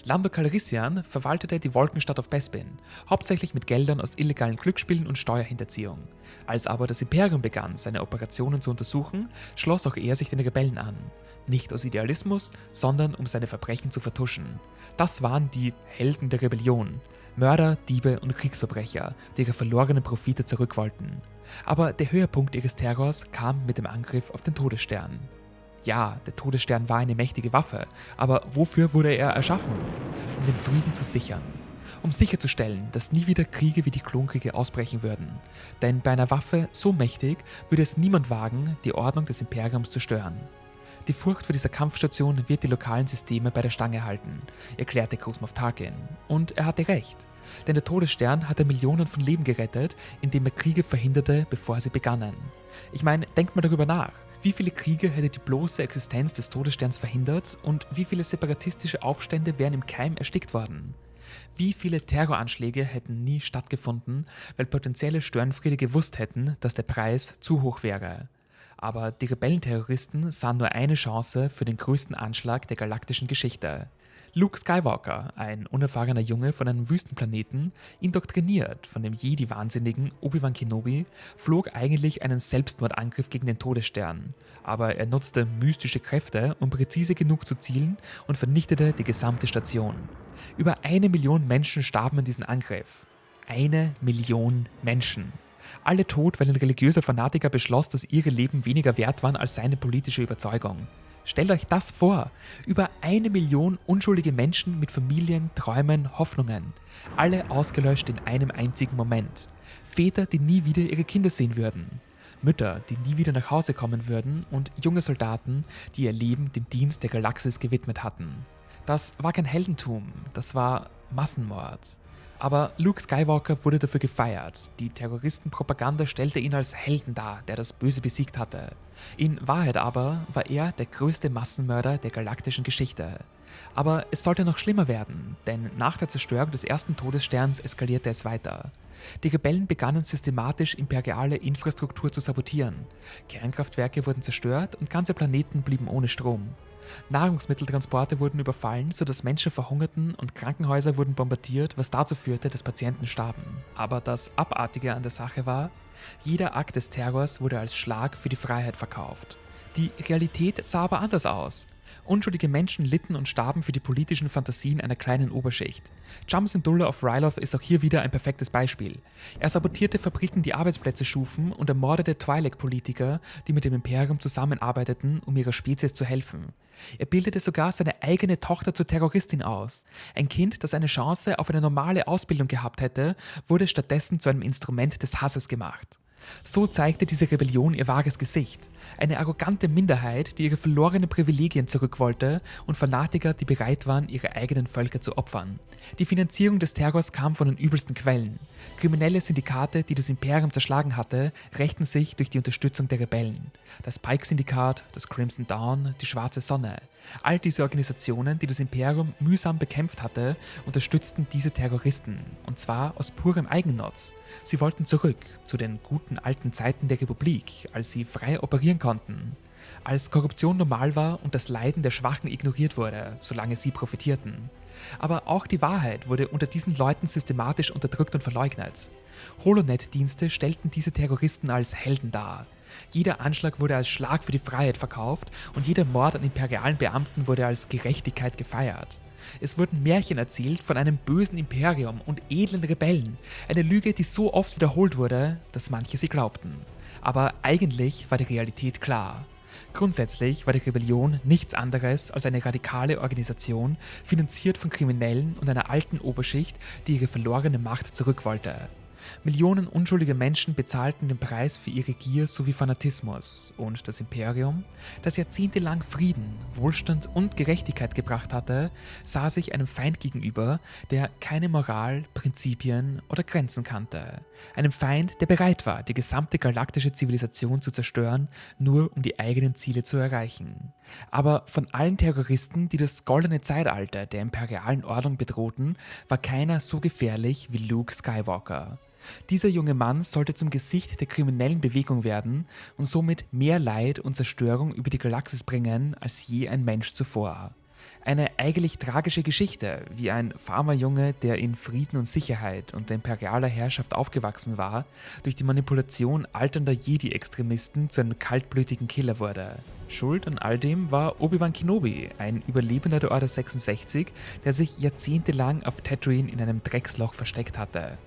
Lando Calrissian verwaltete die Wolkenstadt auf Bespin, hauptsächlich mit Geldern aus illegalen Glücksspielen und Steuerhinterziehung. Als aber das Imperium begann, seine Operationen zu untersuchen, schloss auch er sich den Rebellen an. Nicht aus Idealismus, sondern um seine Verbrechen zu vertuschen. Das waren die Helden der Rebellion. Mörder, Diebe und Kriegsverbrecher, die ihre verlorenen Profite zurück wollten. Aber der Höhepunkt ihres Terrors kam mit dem Angriff auf den Todesstern. Ja, der Todesstern war eine mächtige Waffe, aber wofür wurde er erschaffen? Um den Frieden zu sichern. Um sicherzustellen, dass nie wieder Kriege wie die Klonkriege ausbrechen würden. Denn bei einer Waffe so mächtig würde es niemand wagen, die Ordnung des Imperiums zu stören. Die Furcht vor dieser Kampfstation wird die lokalen Systeme bei der Stange halten, erklärte Groß Moff Tarkin. Und er hatte recht. Denn der Todesstern hatte Millionen von Leben gerettet, indem er Kriege verhinderte, bevor sie begannen. Ich meine, denkt mal darüber nach. Wie viele Kriege hätte die bloße Existenz des Todessterns verhindert und wie viele separatistische Aufstände wären im Keim erstickt worden? Wie viele Terroranschläge hätten nie stattgefunden, weil potenzielle Störenfriede gewusst hätten, dass der Preis zu hoch wäre? Aber die Rebellenterroristen sahen nur eine Chance für den größten Anschlag der galaktischen Geschichte. Luke Skywalker, ein unerfahrener Junge von einem Wüstenplaneten, indoktriniert von dem Jedi-Wahnsinnigen Obi-Wan Kenobi, flog eigentlich einen Selbstmordangriff gegen den Todesstern. Aber er nutzte mystische Kräfte, um präzise genug zu zielen und vernichtete die gesamte Station. Über 1 Million Menschen starben in diesem Angriff. 1 Million Menschen. Alle tot, weil ein religiöser Fanatiker beschloss, dass ihre Leben weniger wert waren als seine politische Überzeugung. Stellt euch das vor, über 1 Million unschuldige Menschen mit Familien, Träumen, Hoffnungen. Alle ausgelöscht in einem einzigen Moment. Väter, die nie wieder ihre Kinder sehen würden. Mütter, die nie wieder nach Hause kommen würden und junge Soldaten, die ihr Leben dem Dienst der Galaxis gewidmet hatten. Das war kein Heldentum, das war Massenmord. Aber Luke Skywalker wurde dafür gefeiert. Die Terroristenpropaganda stellte ihn als Helden dar, der das Böse besiegt hatte. In Wahrheit aber war er der größte Massenmörder der galaktischen Geschichte. Aber es sollte noch schlimmer werden, denn nach der Zerstörung des ersten Todessterns eskalierte es weiter. Die Rebellen begannen systematisch imperiale Infrastruktur zu sabotieren. Kernkraftwerke wurden zerstört und ganze Planeten blieben ohne Strom. Nahrungsmitteltransporte wurden überfallen, sodass Menschen verhungerten und Krankenhäuser wurden bombardiert, was dazu führte, dass Patienten starben. Aber das Abartige an der Sache war, jeder Akt des Terrors wurde als Schlag für die Freiheit verkauft. Die Realität sah aber anders aus. Unschuldige Menschen litten und starben für die politischen Fantasien einer kleinen Oberschicht. Jum Syndulla of Ryloth ist auch hier wieder ein perfektes Beispiel. Er sabotierte Fabriken, die Arbeitsplätze schufen, und ermordete Twi'lek-Politiker, die mit dem Imperium zusammenarbeiteten, um ihrer Spezies zu helfen. Er bildete sogar seine eigene Tochter zur Terroristin aus. Ein Kind, das eine Chance auf eine normale Ausbildung gehabt hätte, wurde stattdessen zu einem Instrument des Hasses gemacht. So zeigte diese Rebellion ihr wahres Gesicht. Eine arrogante Minderheit, die ihre verlorenen Privilegien zurück wollte und Fanatiker, die bereit waren, ihre eigenen Völker zu opfern. Die Finanzierung des Terrors kam von den übelsten Quellen. Kriminelle Syndikate, die das Imperium zerschlagen hatte, rächten sich durch die Unterstützung der Rebellen. Das Pike-Syndikat, das Crimson Dawn, die Schwarze Sonne. All diese Organisationen, die das Imperium mühsam bekämpft hatte, unterstützten diese Terroristen, und zwar aus purem Eigennutz. Sie wollten zurück zu den guten alten Zeiten der Republik, als sie frei operieren konnten. Als Korruption normal war und das Leiden der Schwachen ignoriert wurde, solange sie profitierten. Aber auch die Wahrheit wurde unter diesen Leuten systematisch unterdrückt und verleugnet. Holonet-Dienste stellten diese Terroristen als Helden dar. Jeder Anschlag wurde als Schlag für die Freiheit verkauft und jeder Mord an imperialen Beamten wurde als Gerechtigkeit gefeiert. Es wurden Märchen erzählt von einem bösen Imperium und edlen Rebellen, eine Lüge, die so oft wiederholt wurde, dass manche sie glaubten. Aber eigentlich war die Realität klar. Grundsätzlich war die Rebellion nichts anderes als eine radikale Organisation, finanziert von Kriminellen und einer alten Oberschicht, die ihre verlorene Macht zurück wollte. Millionen unschuldige Menschen bezahlten den Preis für ihre Gier sowie Fanatismus und das Imperium, das jahrzehntelang Frieden, Wohlstand und Gerechtigkeit gebracht hatte, sah sich einem Feind gegenüber, der keine Moral, Prinzipien oder Grenzen kannte. Einem Feind, der bereit war, die gesamte galaktische Zivilisation zu zerstören, nur um die eigenen Ziele zu erreichen. Aber von allen Terroristen, die das goldene Zeitalter der imperialen Ordnung bedrohten, war keiner so gefährlich wie Luke Skywalker. Dieser junge Mann sollte zum Gesicht der kriminellen Bewegung werden und somit mehr Leid und Zerstörung über die Galaxis bringen als je ein Mensch zuvor. Eine eigentlich tragische Geschichte, wie ein Farmerjunge, der in Frieden und Sicherheit unter imperialer Herrschaft aufgewachsen war, durch die Manipulation alternder Jedi-Extremisten zu einem kaltblütigen Killer wurde. Schuld an all dem war Obi-Wan Kenobi, ein Überlebender der Order 66, der sich jahrzehntelang auf Tatooine in einem Drecksloch versteckt hatte.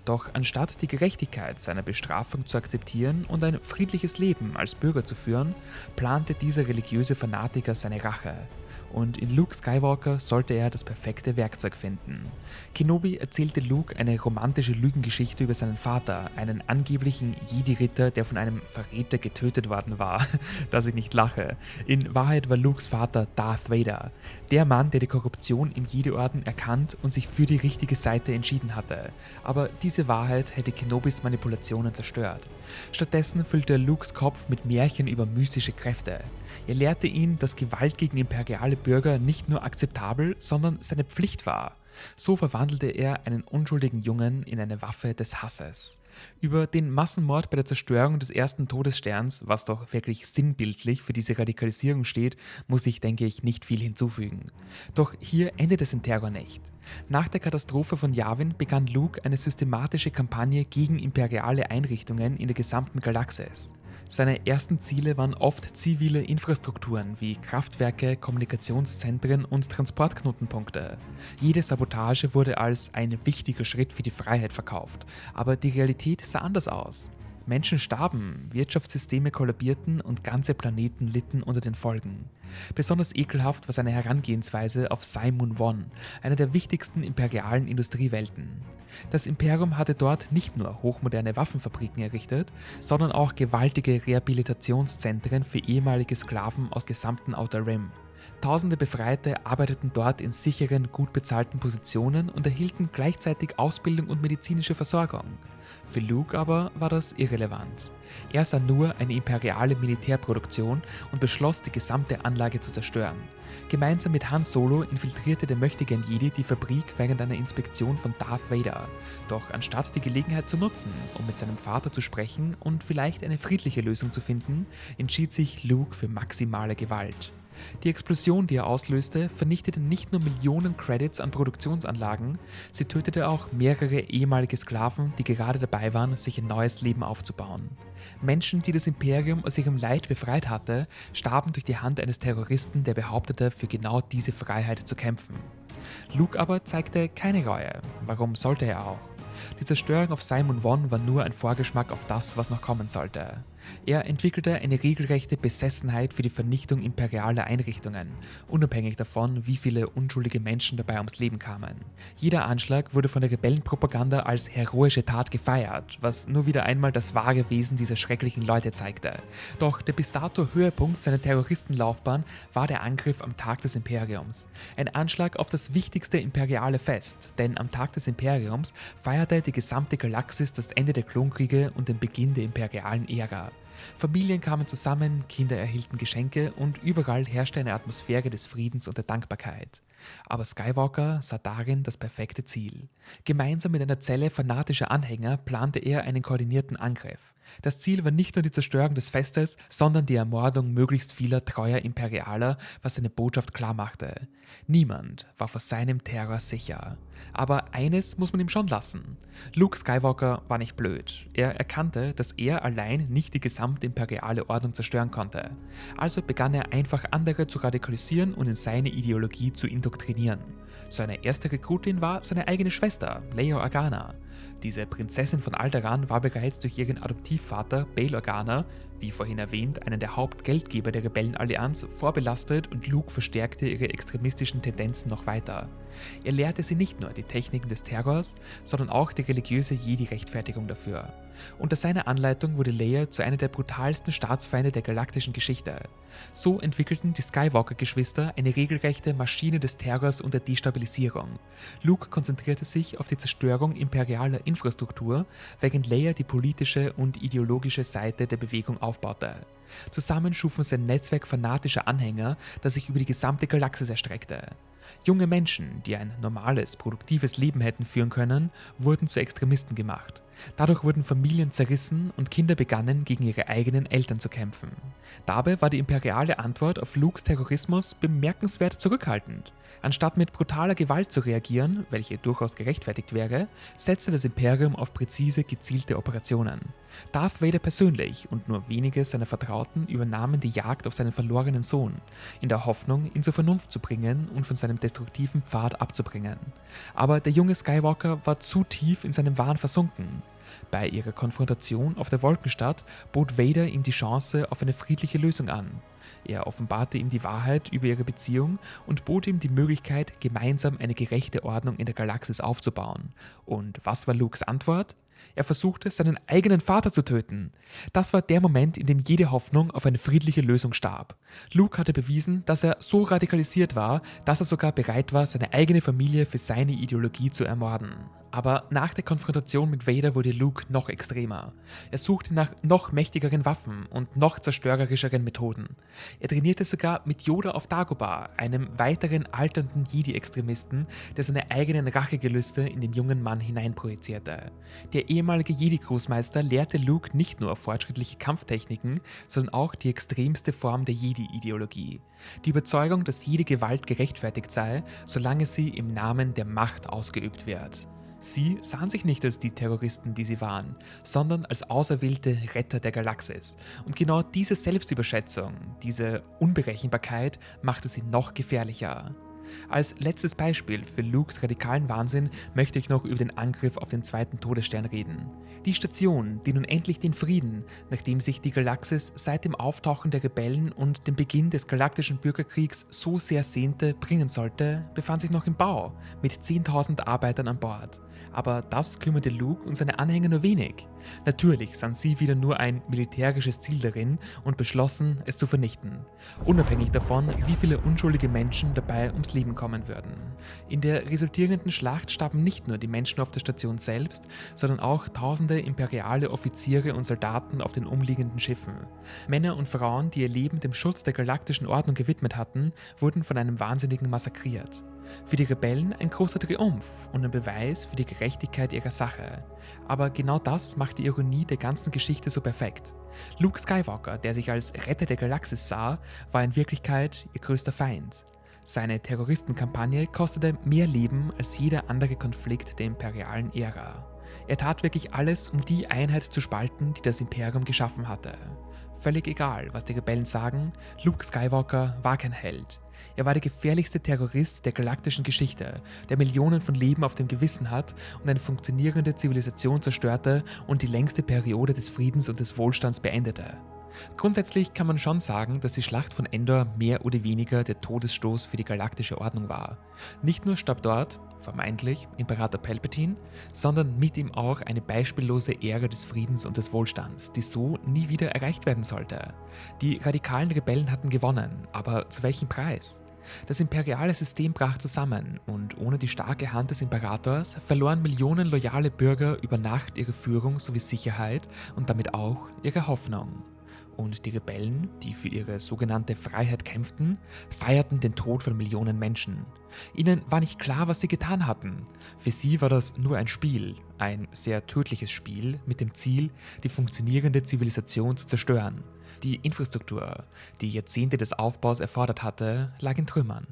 Doch anstatt die Gerechtigkeit seiner Bestrafung zu akzeptieren und ein friedliches Leben als Bürger zu führen, plante dieser religiöse Fanatiker seine Rache. Und in Luke Skywalker sollte er das perfekte Werkzeug finden. Kenobi erzählte Luke eine romantische Lügengeschichte über seinen Vater, einen angeblichen Jedi-Ritter, der von einem Verräter getötet worden war. Dass ich nicht lache. In Wahrheit war Lukes Vater Darth Vader, der Mann, der die Korruption im Jedi-Orden erkannt und sich für die richtige Seite entschieden hatte. Aber diese Wahrheit hätte Kenobis Manipulationen zerstört. Stattdessen füllte er Lukes Kopf mit Märchen über mystische Kräfte. Er lehrte ihn, dass Gewalt gegen imperiale Bürger nicht nur akzeptabel, sondern seine Pflicht war. So verwandelte er einen unschuldigen Jungen in eine Waffe des Hasses. Über den Massenmord bei der Zerstörung des ersten Todessterns, was doch wirklich sinnbildlich für diese Radikalisierung steht, muss ich, denke ich, nicht viel hinzufügen. Doch hier endet es in Terror nicht. Nach der Katastrophe von Yavin begann Luke eine systematische Kampagne gegen imperiale Einrichtungen in der gesamten Galaxis. Seine ersten Ziele waren oft zivile Infrastrukturen wie Kraftwerke, Kommunikationszentren und Transportknotenpunkte. Jede Sabotage wurde als ein wichtiger Schritt für die Freiheit verkauft, aber die Realität sah anders aus. Menschen starben, Wirtschaftssysteme kollabierten und ganze Planeten litten unter den Folgen. Besonders ekelhaft war seine Herangehensweise auf Cymun One, einer der wichtigsten imperialen Industriewelten. Das Imperium hatte dort nicht nur hochmoderne Waffenfabriken errichtet, sondern auch gewaltige Rehabilitationszentren für ehemalige Sklaven aus gesamten Outer Rim. Tausende Befreite arbeiteten dort in sicheren, gut bezahlten Positionen und erhielten gleichzeitig Ausbildung und medizinische Versorgung. Für Luke aber war das irrelevant. Er sah nur eine imperiale Militärproduktion und beschloss, die gesamte Anlage zu zerstören. Gemeinsam mit Han Solo infiltrierte der Möchtegern Jedi die Fabrik während einer Inspektion von Darth Vader. Doch anstatt die Gelegenheit zu nutzen, um mit seinem Vater zu sprechen und vielleicht eine friedliche Lösung zu finden, entschied sich Luke für maximale Gewalt. Die Explosion, die er auslöste, vernichtete nicht nur Millionen Credits an Produktionsanlagen, sie tötete auch mehrere ehemalige Sklaven, die gerade dabei waren, sich ein neues Leben aufzubauen. Menschen, die das Imperium aus ihrem Leid befreit hatte, starben durch die Hand eines Terroristen, der behauptete, für genau diese Freiheit zu kämpfen. Luke aber zeigte keine Reue. Warum sollte er auch? Die Zerstörung auf Cymun One war nur ein Vorgeschmack auf das, was noch kommen sollte. Er entwickelte eine regelrechte Besessenheit für die Vernichtung imperialer Einrichtungen, unabhängig davon, wie viele unschuldige Menschen dabei ums Leben kamen. Jeder Anschlag wurde von der Rebellenpropaganda als heroische Tat gefeiert, was nur wieder einmal das wahre Wesen dieser schrecklichen Leute zeigte. Doch der bis dato Höhepunkt seiner Terroristenlaufbahn war der Angriff am Tag des Imperiums. Ein Anschlag auf das wichtigste imperiale Fest, denn am Tag des Imperiums feierte die gesamte Galaxis das Ende der Klonkriege und den Beginn der imperialen Ära. Familien kamen zusammen, Kinder erhielten Geschenke und überall herrschte eine Atmosphäre des Friedens und der Dankbarkeit. Aber Skywalker sah darin das perfekte Ziel. Gemeinsam mit einer Zelle fanatischer Anhänger plante er einen koordinierten Angriff. Das Ziel war nicht nur die Zerstörung des Festes, sondern die Ermordung möglichst vieler treuer Imperialer, was seine Botschaft klarmachte. Niemand war vor seinem Terror sicher. Aber eines muss man ihm schon lassen. Luke Skywalker war nicht blöd. Er erkannte, dass er allein nicht die gesamte imperiale Ordnung zerstören konnte. Also begann er einfach andere zu radikalisieren und in seine Ideologie zu indoktrinieren. Seine erste Rekrutin war seine eigene Schwester, Leia Organa. Diese Prinzessin von Alderaan war bereits durch ihren Adoptivvater Bail Organa, wie vorhin erwähnt, einen der Hauptgeldgeber der Rebellenallianz, vorbelastet und Luke verstärkte ihre extremistischen Tendenzen noch weiter. Er lehrte sie nicht nur die Techniken des Terrors, sondern auch die religiöse Jedi-Rechtfertigung dafür. Unter seiner Anleitung wurde Leia zu einer der brutalsten Staatsfeinde der galaktischen Geschichte. So entwickelten die Skywalker-Geschwister eine regelrechte Maschine des Terrors und der Destabilisierung. Luke konzentrierte sich auf die Zerstörung imperialer Infrastruktur, während Leia die politische und ideologische Seite der Bewegung aufbaute. Zusammen schufen sie ein Netzwerk fanatischer Anhänger, das sich über die gesamte Galaxis erstreckte. Junge Menschen, die ein normales, produktives Leben hätten führen können, wurden zu Extremisten gemacht. Dadurch wurden Familien zerrissen und Kinder begannen, gegen ihre eigenen Eltern zu kämpfen. Dabei war die imperiale Antwort auf Lukes Terrorismus bemerkenswert zurückhaltend. Anstatt mit brutaler Gewalt zu reagieren, welche durchaus gerechtfertigt wäre, setzte das Imperium auf präzise, gezielte Operationen. Darth Vader persönlich und nur wenige seiner Vertrauten übernahmen die Jagd auf seinen verlorenen Sohn, in der Hoffnung, ihn zur Vernunft zu bringen und von seinem destruktiven Pfad abzubringen. Aber der junge Skywalker war zu tief in seinem Wahn versunken. Bei ihrer Konfrontation auf der Wolkenstadt bot Vader ihm die Chance auf eine friedliche Lösung an. Er offenbarte ihm die Wahrheit über ihre Beziehung und bot ihm die Möglichkeit, gemeinsam eine gerechte Ordnung in der Galaxis aufzubauen. Und was war Lukes Antwort? Er versuchte, seinen eigenen Vater zu töten. Das war der Moment, in dem jede Hoffnung auf eine friedliche Lösung starb. Luke hatte bewiesen, dass er so radikalisiert war, dass er sogar bereit war, seine eigene Familie für seine Ideologie zu ermorden. Aber nach der Konfrontation mit Vader wurde Luke noch extremer. Er suchte nach noch mächtigeren Waffen und noch zerstörerischeren Methoden. Er trainierte sogar mit Yoda auf Dagobah, einem weiteren alternden Jedi-Extremisten, der seine eigenen Rachegelüste in den jungen Mann hineinprojizierte. Der ehemalige Jedi-Großmeister lehrte Luke nicht nur fortschrittliche Kampftechniken, sondern auch die extremste Form der Jedi-Ideologie. Die Überzeugung, dass jede Gewalt gerechtfertigt sei, solange sie im Namen der Macht ausgeübt wird. Sie sahen sich nicht als die Terroristen, die sie waren, sondern als auserwählte Retter der Galaxis. Und genau diese Selbstüberschätzung, diese Unberechenbarkeit machte sie noch gefährlicher. Als letztes Beispiel für Lukes radikalen Wahnsinn möchte ich noch über den Angriff auf den zweiten Todesstern reden. Die Station, die nun endlich den Frieden, nachdem sich die Galaxis seit dem Auftauchen der Rebellen und dem Beginn des galaktischen Bürgerkriegs so sehr sehnte, bringen sollte, befand sich noch im Bau, mit 10.000 Arbeitern an Bord. Aber das kümmerte Luke und seine Anhänger nur wenig. Natürlich sahen sie wieder nur ein militärisches Ziel darin und beschlossen, es zu vernichten. Unabhängig davon, wie viele unschuldige Menschen dabei ums Leben kommen würden. In der resultierenden Schlacht starben nicht nur die Menschen auf der Station selbst, sondern auch tausende imperiale Offiziere und Soldaten auf den umliegenden Schiffen. Männer und Frauen, die ihr Leben dem Schutz der galaktischen Ordnung gewidmet hatten, wurden von einem Wahnsinnigen massakriert. Für die Rebellen ein großer Triumph und ein Beweis für die Gerechtigkeit ihrer Sache. Aber genau das macht die Ironie der ganzen Geschichte so perfekt. Luke Skywalker, der sich als Retter der Galaxis sah, war in Wirklichkeit ihr größter Feind. Seine Terroristenkampagne kostete mehr Leben als jeder andere Konflikt der imperialen Ära. Er tat wirklich alles, um die Einheit zu spalten, die das Imperium geschaffen hatte. Völlig egal, was die Rebellen sagen, Luke Skywalker war kein Held. Er war der gefährlichste Terrorist der galaktischen Geschichte, der Millionen von Leben auf dem Gewissen hat und eine funktionierende Zivilisation zerstörte und die längste Periode des Friedens und des Wohlstands beendete. Grundsätzlich kann man schon sagen, dass die Schlacht von Endor mehr oder weniger der Todesstoß für die galaktische Ordnung war. Nicht nur starb dort, vermeintlich, Imperator Palpatine, sondern mit ihm auch eine beispiellose Ära des Friedens und des Wohlstands, die so nie wieder erreicht werden sollte. Die radikalen Rebellen hatten gewonnen, aber zu welchem Preis? Das imperiale System brach zusammen und ohne die starke Hand des Imperators verloren Millionen loyale Bürger über Nacht ihre Führung sowie Sicherheit und damit auch ihre Hoffnung. Und die Rebellen, die für ihre sogenannte Freiheit kämpften, feierten den Tod von Millionen Menschen. Ihnen war nicht klar, was sie getan hatten. Für sie war das nur ein Spiel, ein sehr tödliches Spiel mit dem Ziel, die funktionierende Zivilisation zu zerstören. Die Infrastruktur, die Jahrzehnte des Aufbaus erfordert hatte, lag in Trümmern.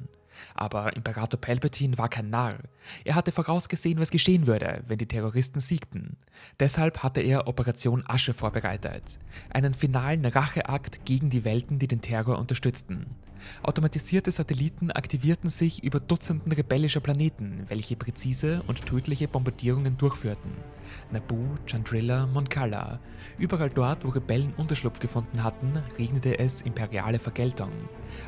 Aber Imperator Palpatine war kein Narr. Er hatte vorausgesehen, was geschehen würde, wenn die Terroristen siegten. Deshalb hatte er Operation Asche vorbereitet. Einen finalen Racheakt gegen die Welten, die den Terror unterstützten. Automatisierte Satelliten aktivierten sich über Dutzenden rebellischer Planeten, welche präzise und tödliche Bombardierungen durchführten. Naboo, Chandrilla, Mon Cala. Überall dort, wo Rebellen Unterschlupf gefunden hatten, regnete es imperiale Vergeltung.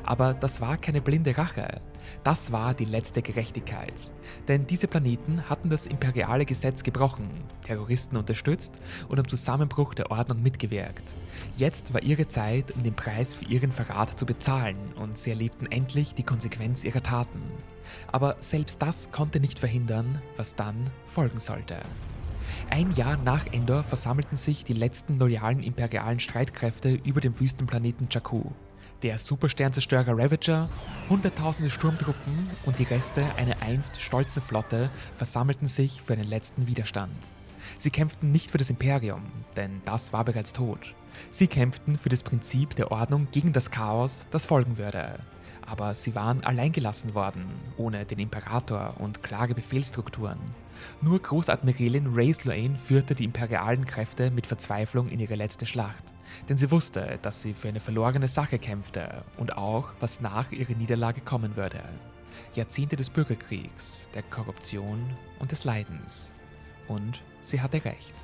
Aber das war keine blinde Rache. Das war die letzte Gerechtigkeit. Denn diese Planeten hatten das imperiale Gesetz gebrochen, Terroristen unterstützt und am Zusammenbruch der Ordnung mitgewirkt. Jetzt war ihre Zeit, um den Preis für ihren Verrat zu bezahlen und sie erlebten endlich die Konsequenz ihrer Taten. Aber selbst das konnte nicht verhindern, was dann folgen sollte. Ein Jahr nach Endor versammelten sich die letzten loyalen imperialen Streitkräfte über dem Wüstenplaneten Jakku. Der Supersternzerstörer Ravager, hunderttausende Sturmtruppen und die Reste einer einst stolzen Flotte versammelten sich für einen letzten Widerstand. Sie kämpften nicht für das Imperium, denn das war bereits tot. Sie kämpften für das Prinzip der Ordnung gegen das Chaos, das folgen würde. Aber sie waren alleingelassen worden, ohne den Imperator und klare Befehlsstrukturen. Nur Großadmiralin Rey Sloane führte die imperialen Kräfte mit Verzweiflung in ihre letzte Schlacht. Denn sie wusste, dass sie für eine verlorene Sache kämpfte und auch, was nach ihrer Niederlage kommen würde. Jahrzehnte des Bürgerkriegs, der Korruption und des Leidens. Und sie hatte recht.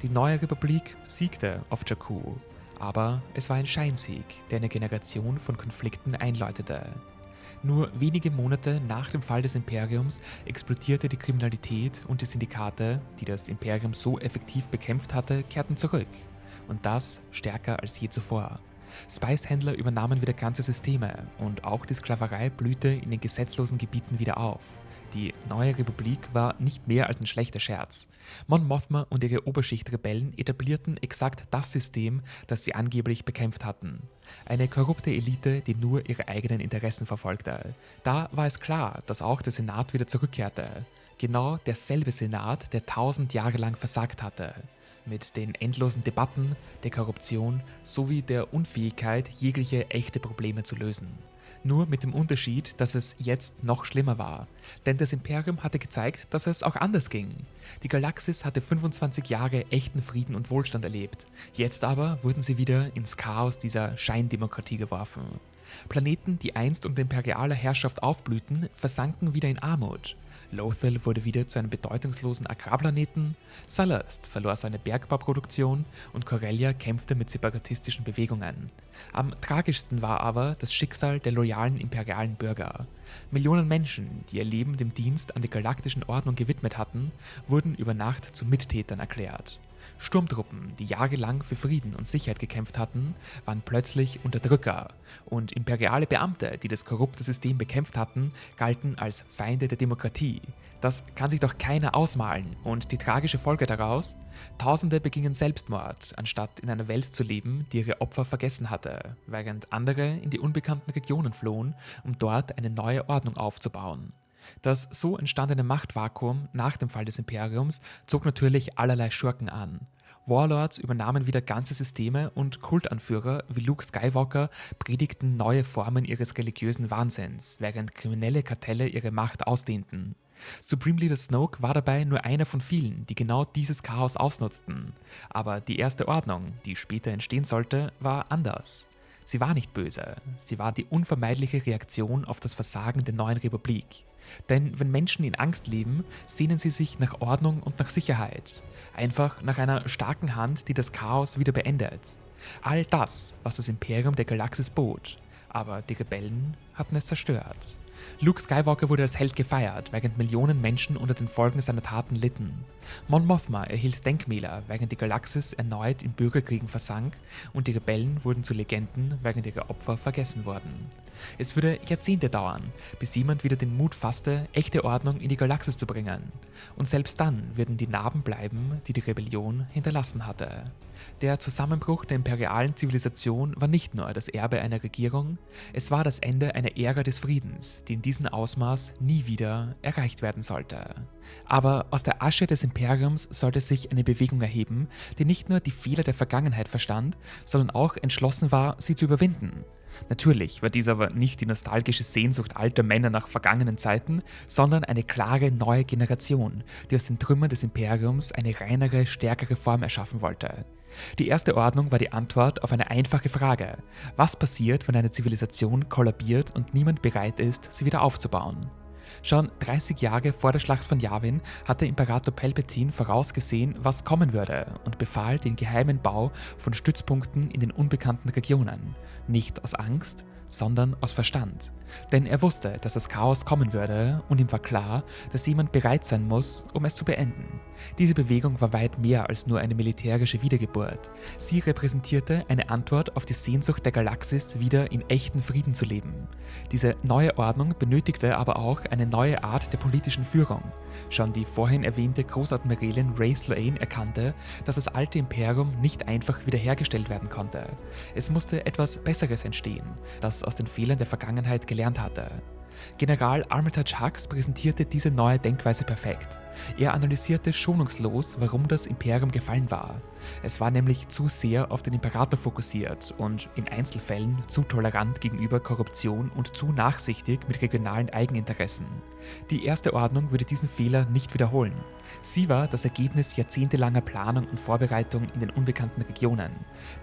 Die neue Republik siegte auf Jakku, aber es war ein Scheinsieg, der eine Generation von Konflikten einläutete. Nur wenige Monate nach dem Fall des Imperiums explodierte die Kriminalität und die Syndikate, die das Imperium so effektiv bekämpft hatte, kehrten zurück. Und das stärker als je zuvor. Spice-Händler übernahmen wieder ganze Systeme und auch die Sklaverei blühte in den gesetzlosen Gebieten wieder auf. Die neue Republik war nicht mehr als ein schlechter Scherz. Mon Mothma und ihre Oberschicht-Rebellen etablierten exakt das System, das sie angeblich bekämpft hatten. Eine korrupte Elite, die nur ihre eigenen Interessen verfolgte. Da war es klar, dass auch der Senat wieder zurückkehrte. Genau derselbe Senat, der 1000 Jahre lang versagt hatte. Mit den endlosen Debatten, der Korruption sowie der Unfähigkeit, jegliche echte Probleme zu lösen. Nur mit dem Unterschied, dass es jetzt noch schlimmer war. Denn das Imperium hatte gezeigt, dass es auch anders ging. Die Galaxis hatte 25 Jahre echten Frieden und Wohlstand erlebt. Jetzt aber wurden sie wieder ins Chaos dieser Scheindemokratie geworfen. Planeten, die einst unter imperialer Herrschaft aufblühten, versanken wieder in Armut. Lothal wurde wieder zu einem bedeutungslosen Agrarplaneten, Sullust verlor seine Bergbauproduktion und Corellia kämpfte mit separatistischen Bewegungen. Am tragischsten war aber das Schicksal der loyalen imperialen Bürger. Millionen Menschen, die ihr Leben dem Dienst an der galaktischen Ordnung gewidmet hatten, wurden über Nacht zu Mittätern erklärt. Sturmtruppen, die jahrelang für Frieden und Sicherheit gekämpft hatten, waren plötzlich Unterdrücker und imperiale Beamte, die das korrupte System bekämpft hatten, galten als Feinde der Demokratie. Das kann sich doch keiner ausmalen und die tragische Folge daraus? Tausende begingen Selbstmord, anstatt in einer Welt zu leben, die ihre Opfer vergessen hatte, während andere in die unbekannten Regionen flohen, um dort eine neue Ordnung aufzubauen. Das so entstandene Machtvakuum nach dem Fall des Imperiums zog natürlich allerlei Schurken an. Warlords übernahmen wieder ganze Systeme und Kultanführer wie Luke Skywalker predigten neue Formen ihres religiösen Wahnsinns, während kriminelle Kartelle ihre Macht ausdehnten. Supreme Leader Snoke war dabei nur einer von vielen, die genau dieses Chaos ausnutzten. Aber die Erste Ordnung, die später entstehen sollte, war anders. Sie war nicht böse, sie war die unvermeidliche Reaktion auf das Versagen der neuen Republik. Denn wenn Menschen in Angst leben, sehnen sie sich nach Ordnung und nach Sicherheit. Einfach nach einer starken Hand, die das Chaos wieder beendet. All das, was das Imperium der Galaxis bot. Aber die Rebellen hatten es zerstört. Luke Skywalker wurde als Held gefeiert, während Millionen Menschen unter den Folgen seiner Taten litten. Mon Mothma erhielt Denkmäler, während die Galaxis erneut in Bürgerkriegen versank und die Rebellen wurden zu Legenden, während ihre Opfer vergessen wurden. Es würde Jahrzehnte dauern, bis jemand wieder den Mut fasste, echte Ordnung in die Galaxis zu bringen. Und selbst dann würden die Narben bleiben, die die Rebellion hinterlassen hatte. Der Zusammenbruch der imperialen Zivilisation war nicht nur das Erbe einer Regierung, es war das Ende einer Ära des Friedens, die in diesem Ausmaß nie wieder erreicht werden sollte. Aber aus der Asche des Imperiums sollte sich eine Bewegung erheben, die nicht nur die Fehler der Vergangenheit verstand, sondern auch entschlossen war, sie zu überwinden. Natürlich war dies aber nicht die nostalgische Sehnsucht alter Männer nach vergangenen Zeiten, sondern eine klare neue Generation, die aus den Trümmern des Imperiums eine reinere, stärkere Form erschaffen wollte. Die Erste Ordnung war die Antwort auf eine einfache Frage: Was passiert, wenn eine Zivilisation kollabiert und niemand bereit ist, sie wieder aufzubauen? Schon 30 Jahre vor der Schlacht von Yavin hatte Imperator Palpatine vorausgesehen, was kommen würde und befahl den geheimen Bau von Stützpunkten in den unbekannten Regionen. Nicht aus Angst, sondern aus Verstand. Denn er wusste, dass das Chaos kommen würde und ihm war klar, dass jemand bereit sein muss, um es zu beenden. Diese Bewegung war weit mehr als nur eine militärische Wiedergeburt. Sie repräsentierte eine Antwort auf die Sehnsucht der Galaxis, wieder in echten Frieden zu leben. Diese neue Ordnung benötigte aber auch eine neue Art der politischen Führung. Schon die vorhin erwähnte Großadmiralin Rey Sloane erkannte, dass das alte Imperium nicht einfach wiederhergestellt werden konnte. Es musste etwas Besseres entstehen, das aus den Fehlern der Vergangenheit gelernt hatte. General Armitage Hux präsentierte diese neue Denkweise perfekt. Er analysierte schonungslos, warum das Imperium gefallen war. Es war nämlich zu sehr auf den Imperator fokussiert und in Einzelfällen zu tolerant gegenüber Korruption und zu nachsichtig mit regionalen Eigeninteressen. Die Erste Ordnung würde diesen Fehler nicht wiederholen. Sie war das Ergebnis jahrzehntelanger Planung und Vorbereitung in den unbekannten Regionen.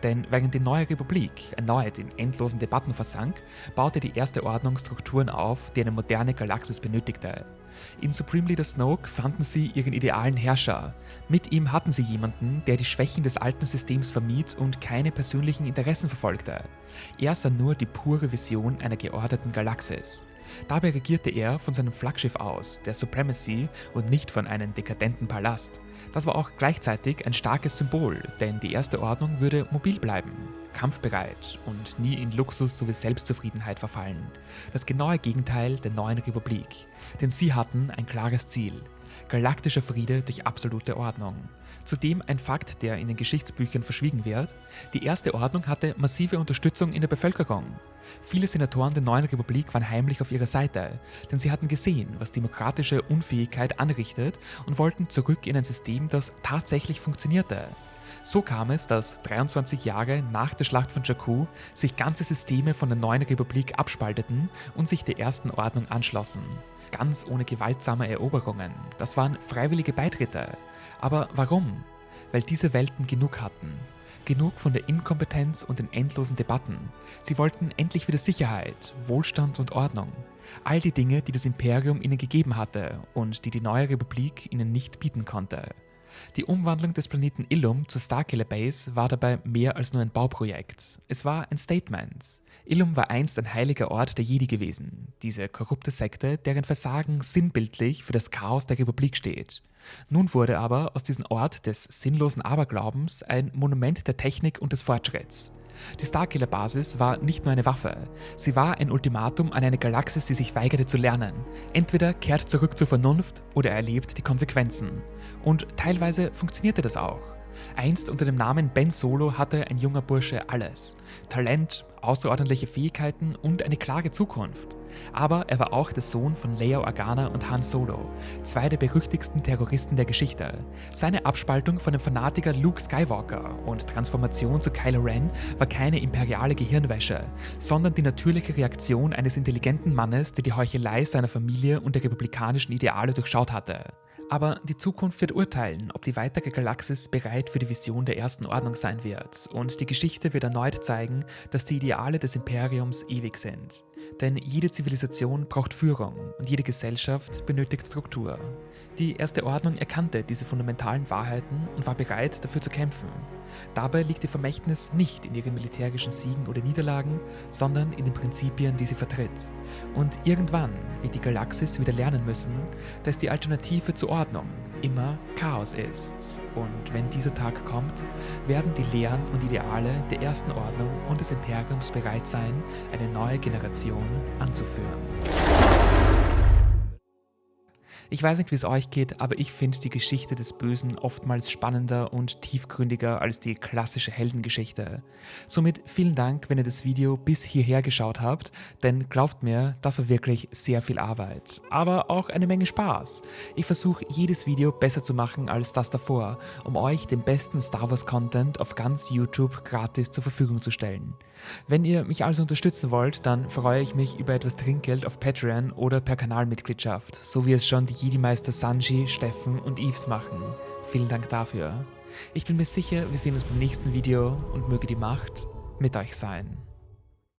Denn während die neue Republik erneut in endlosen Debatten versank, baute die Erste Ordnung Strukturen auf, die eine moderne Galaxis benötigte. In Supreme Leader Snoke fanden sie ihren idealen Herrscher. Mit ihm hatten sie jemanden, der die Schwächen des alten Systems vermied und keine persönlichen Interessen verfolgte. Er sah nur die pure Vision einer geordneten Galaxis. Dabei regierte er von seinem Flaggschiff aus, der Supremacy, und nicht von einem dekadenten Palast. Das war auch gleichzeitig ein starkes Symbol, denn die Erste Ordnung würde mobil bleiben, kampfbereit und nie in Luxus sowie Selbstzufriedenheit verfallen. Das genaue Gegenteil der neuen Republik, denn sie hatten ein klares Ziel: galaktischer Friede durch absolute Ordnung. Zudem ein Fakt, der in den Geschichtsbüchern verschwiegen wird: Die Erste Ordnung hatte massive Unterstützung in der Bevölkerung. Viele Senatoren der neuen Republik waren heimlich auf ihrer Seite, denn sie hatten gesehen, was demokratische Unfähigkeit anrichtet und wollten zurück in ein System, das tatsächlich funktionierte. So kam es, dass 23 Jahre nach der Schlacht von Jakku sich ganze Systeme von der neuen Republik abspalteten und sich der Ersten Ordnung anschlossen. Ganz ohne gewaltsame Eroberungen. Das waren freiwillige Beitritte. Aber warum? Weil diese Welten genug hatten. Genug von der Inkompetenz und den endlosen Debatten. Sie wollten endlich wieder Sicherheit, Wohlstand und Ordnung. All die Dinge, die das Imperium ihnen gegeben hatte und die die neue Republik ihnen nicht bieten konnte. Die Umwandlung des Planeten Ilum zur Starkiller Base war dabei mehr als nur ein Bauprojekt. Es war ein Statement. Ilum war einst ein heiliger Ort der Jedi gewesen, diese korrupte Sekte, deren Versagen sinnbildlich für das Chaos der Republik steht. Nun wurde aber aus diesem Ort des sinnlosen Aberglaubens ein Monument der Technik und des Fortschritts. Die Starkiller-Basis war nicht nur eine Waffe, sie war ein Ultimatum an eine Galaxis, die sich weigerte zu lernen. Entweder kehrt zurück zur Vernunft oder erlebt die Konsequenzen. Und teilweise funktionierte das auch. Einst unter dem Namen Ben Solo hatte ein junger Bursche alles. Talent, außerordentliche Fähigkeiten und eine klare Zukunft. Aber er war auch der Sohn von Leia Organa und Han Solo, zwei der berüchtigsten Terroristen der Geschichte. Seine Abspaltung von dem Fanatiker Luke Skywalker und Transformation zu Kylo Ren war keine imperiale Gehirnwäsche, sondern die natürliche Reaktion eines intelligenten Mannes, der die Heuchelei seiner Familie und der republikanischen Ideale durchschaut hatte. Aber die Zukunft wird urteilen, ob die weitere Galaxis bereit für die Vision der Ersten Ordnung sein wird. Und die Geschichte wird erneut zeigen, dass die Ideale des Imperiums ewig sind. Denn jede Zivilisation braucht Führung und jede Gesellschaft benötigt Struktur. Die Erste Ordnung erkannte diese fundamentalen Wahrheiten und war bereit, dafür zu kämpfen. Dabei liegt ihr Vermächtnis nicht in ihren militärischen Siegen oder Niederlagen, sondern in den Prinzipien, die sie vertritt. Und irgendwann wird die Galaxis wieder lernen müssen, dass die Alternative zur Ordnung immer Chaos ist. Und wenn dieser Tag kommt, werden die Lehren und Ideale der Ersten Ordnung und des Imperiums bereit sein, eine neue Generation anzuführen. Ich weiß nicht, wie es euch geht, aber ich finde die Geschichte des Bösen oftmals spannender und tiefgründiger als die klassische Heldengeschichte. Somit vielen Dank, wenn ihr das Video bis hierher geschaut habt, denn glaubt mir, das war wirklich sehr viel Arbeit, aber auch eine Menge Spaß. Ich versuche jedes Video besser zu machen als das davor, um euch den besten Star Wars Content auf ganz YouTube gratis zur Verfügung zu stellen. Wenn ihr mich also unterstützen wollt, dann freue ich mich über etwas Trinkgeld auf Patreon oder per Kanalmitgliedschaft, so wie es schon die Jedi-Meister Sanji, Steffen und Yves machen. Vielen Dank dafür. Ich bin mir sicher, wir sehen uns beim nächsten Video und möge die Macht mit euch sein.